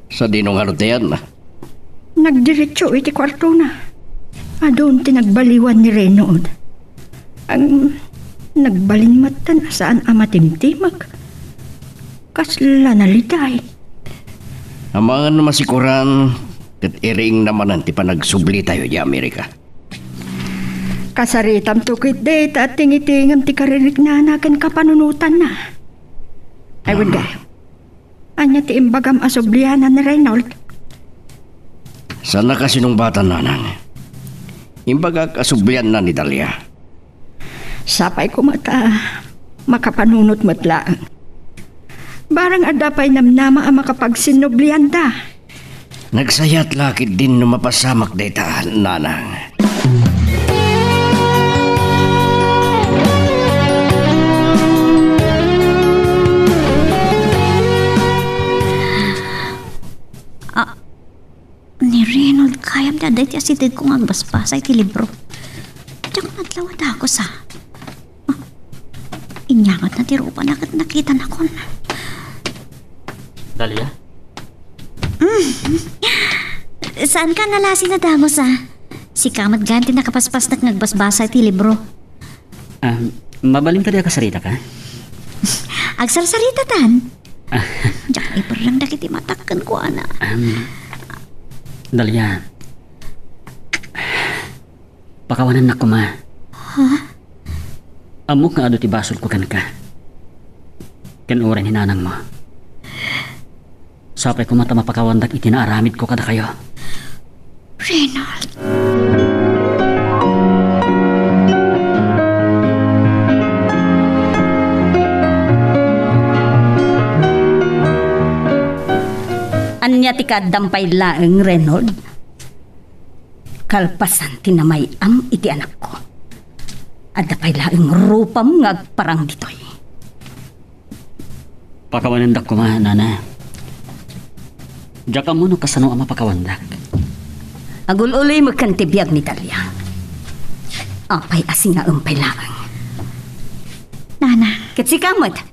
Sa dinong halutayan na. Nagdiretso iti kwarto na. Adon tinagbaliwan ni Reynold. Ang nagbalinmatan saan amatimtimag. Kasla naliday. Amangan masikuran kat iring naman ang tipanagsubli tayo di Amerika. Kasaritam tukit data at tingitingam ti karirik na nakan kapanunutan na. Ay, wala. Anya ti imbagam asublianan ni Reynold. Sana kasi nung bata nanang. Imbagag asublian na ni Dalia. Sapay ko mata, makapanunot matlaan. Barang adapay namnama ang makapagsinublian da. Nagsayat lakit din no mapasamak data, nanang. Ni Reynold kayam da dahil asitid kong agbasbasay ti libro. Diyan ko naglawad ako sa... Inyangat na ti rupa na nakita na ko. Dalia? Saan ka nalasi na damos Si Kamat ganti nakapaspas na nagbasbasay ti libro. Mabaling ka di kasarita ka? Agsarsarita tan. Diyan iparang dakiti matakkan ko Dalia, pakawanan na ko ma. Amok nga ado ti basol ko kan ka. Kan oran hinanang mo. Sapay ko mata mapakawandak itinaaramid ko kada kayo. Reynold. Anya ti kadampay laeng Reynold. Kalpasan tinamayam iti anak ko. Adapay laeng rupam ngagparang ditoy. Pakawanandak ko ma, nana. Diya ka mo no kasano ang mapakawandak. Agul-uloy magkantibiyag ni Dalia. Apay asing nga umpay laeng. Nana. Katsi kamat.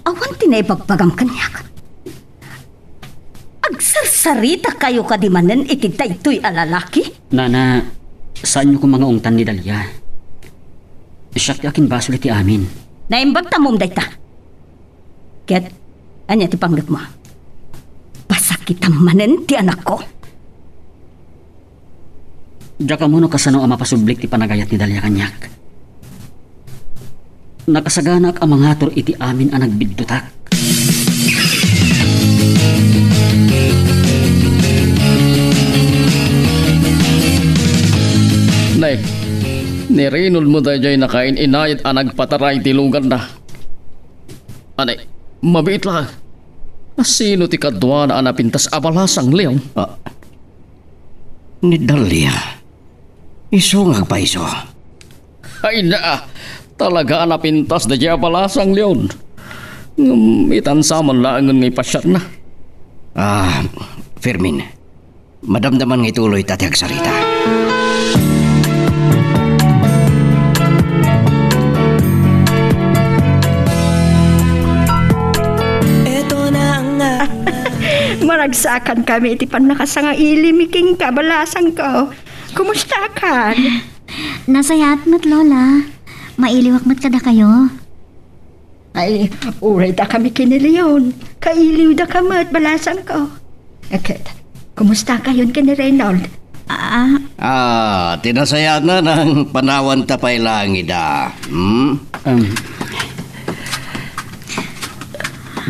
Awan tinaipagpagam kanyak. Agsarsarita kayo kadimanan ititay to'y alalaki? Nana, saan nyo kung mga ungtan ni Dalia? Siyak ti akin basol iti amin. Naimbag tamom dayta. Ket, anya ti panggap mo? Pasakitam manen ti anak ko. Diya ka mo no kasano ang mapasublik ti panagayat ni Dalia kanyak. Nakasaganak ang mga iti amin ang nagbiddutak. Nirinol mo tayo nakain inayat ang nagpataray ti lugar na. Anay, mabiit lang. Sino ti kadwa na anapintas abalasang leon? Ni Dalia. Iso nga pa iso. Ay na, talaga anapintas da di abalasang leon. Itansaman lang ng ipasyat na. Fermin, madamdaman nga ituloy tati agsarita. Maragsakan kami iti pan nakasanga ilimiking kabalasang ko. Kumusta ka? Nasayat mo't, Lola. Mailiwak mo't kada kayo. Ay, uray da kami kiniliyon. Kailiw da kami at balasang ko. Okay, kumusta kayon kini Reynold? Tinasaya na ng panawan tapay langit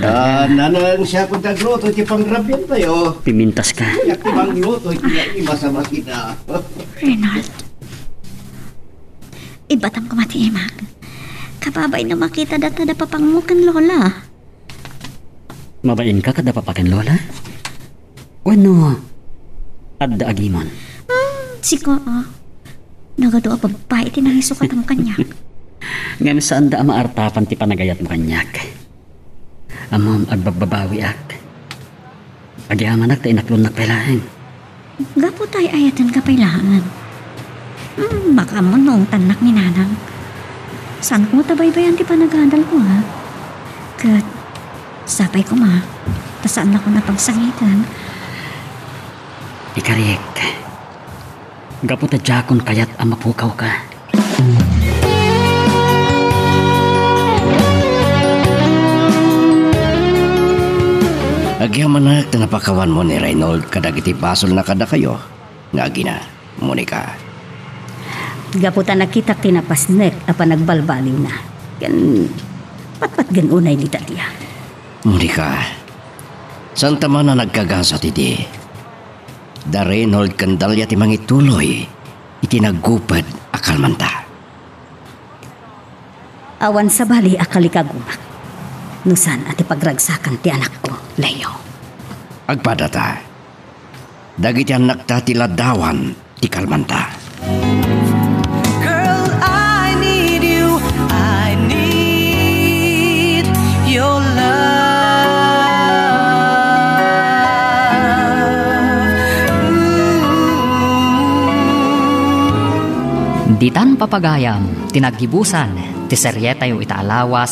Nanang siya kung nagluto, iti pangrabyan tayo. Pimintas ka. Iti pangluto, iti masama kita. Reynold, ibatam ko mati imag. Kababay na makita data da papangmukan, Lola. Mabain ka kada papakin, Lola? Ano? Adda agimon. Siko, nagado a babae tinangisukat ang kanyak. Ngam saan da maartapan ti panagayat mo kanyak. Amom agbababawi ak. Agyaman ak ta inaklon nakpailahan. Gapo tayo ayatan kapailangan. Baka mo noong tanak ni Nanang. Saan ko tabaybayan ti panagandal ko ha? Kat, sapay ko ma. Tasaan ako napagsangitan. Ikarik. Gapo ta jakon kayat ang mapukaw ka. Agyaman na napakawan mo ni Reynold kadag iti basol na kada kayo. Nga gina, Monica. Gaputan nakitak tinapasnek apa nagbalbaliw na. Gan patpat gan unay ni Dalia. Monica, saan tama na nagkagasa titi? Da Reynold kandalya ti mangituloy iti naggupad akal manta. Awan sa bali akalikagumak. Nusan at ipagragsakan ti anak ko, Leo. Agpadata, dagiti anak ta ti ladawan ti kalmanta. Girl, I need you. I need your love. Ditan papagayam, tinaghibusan, ti seryeta yung itaalawas,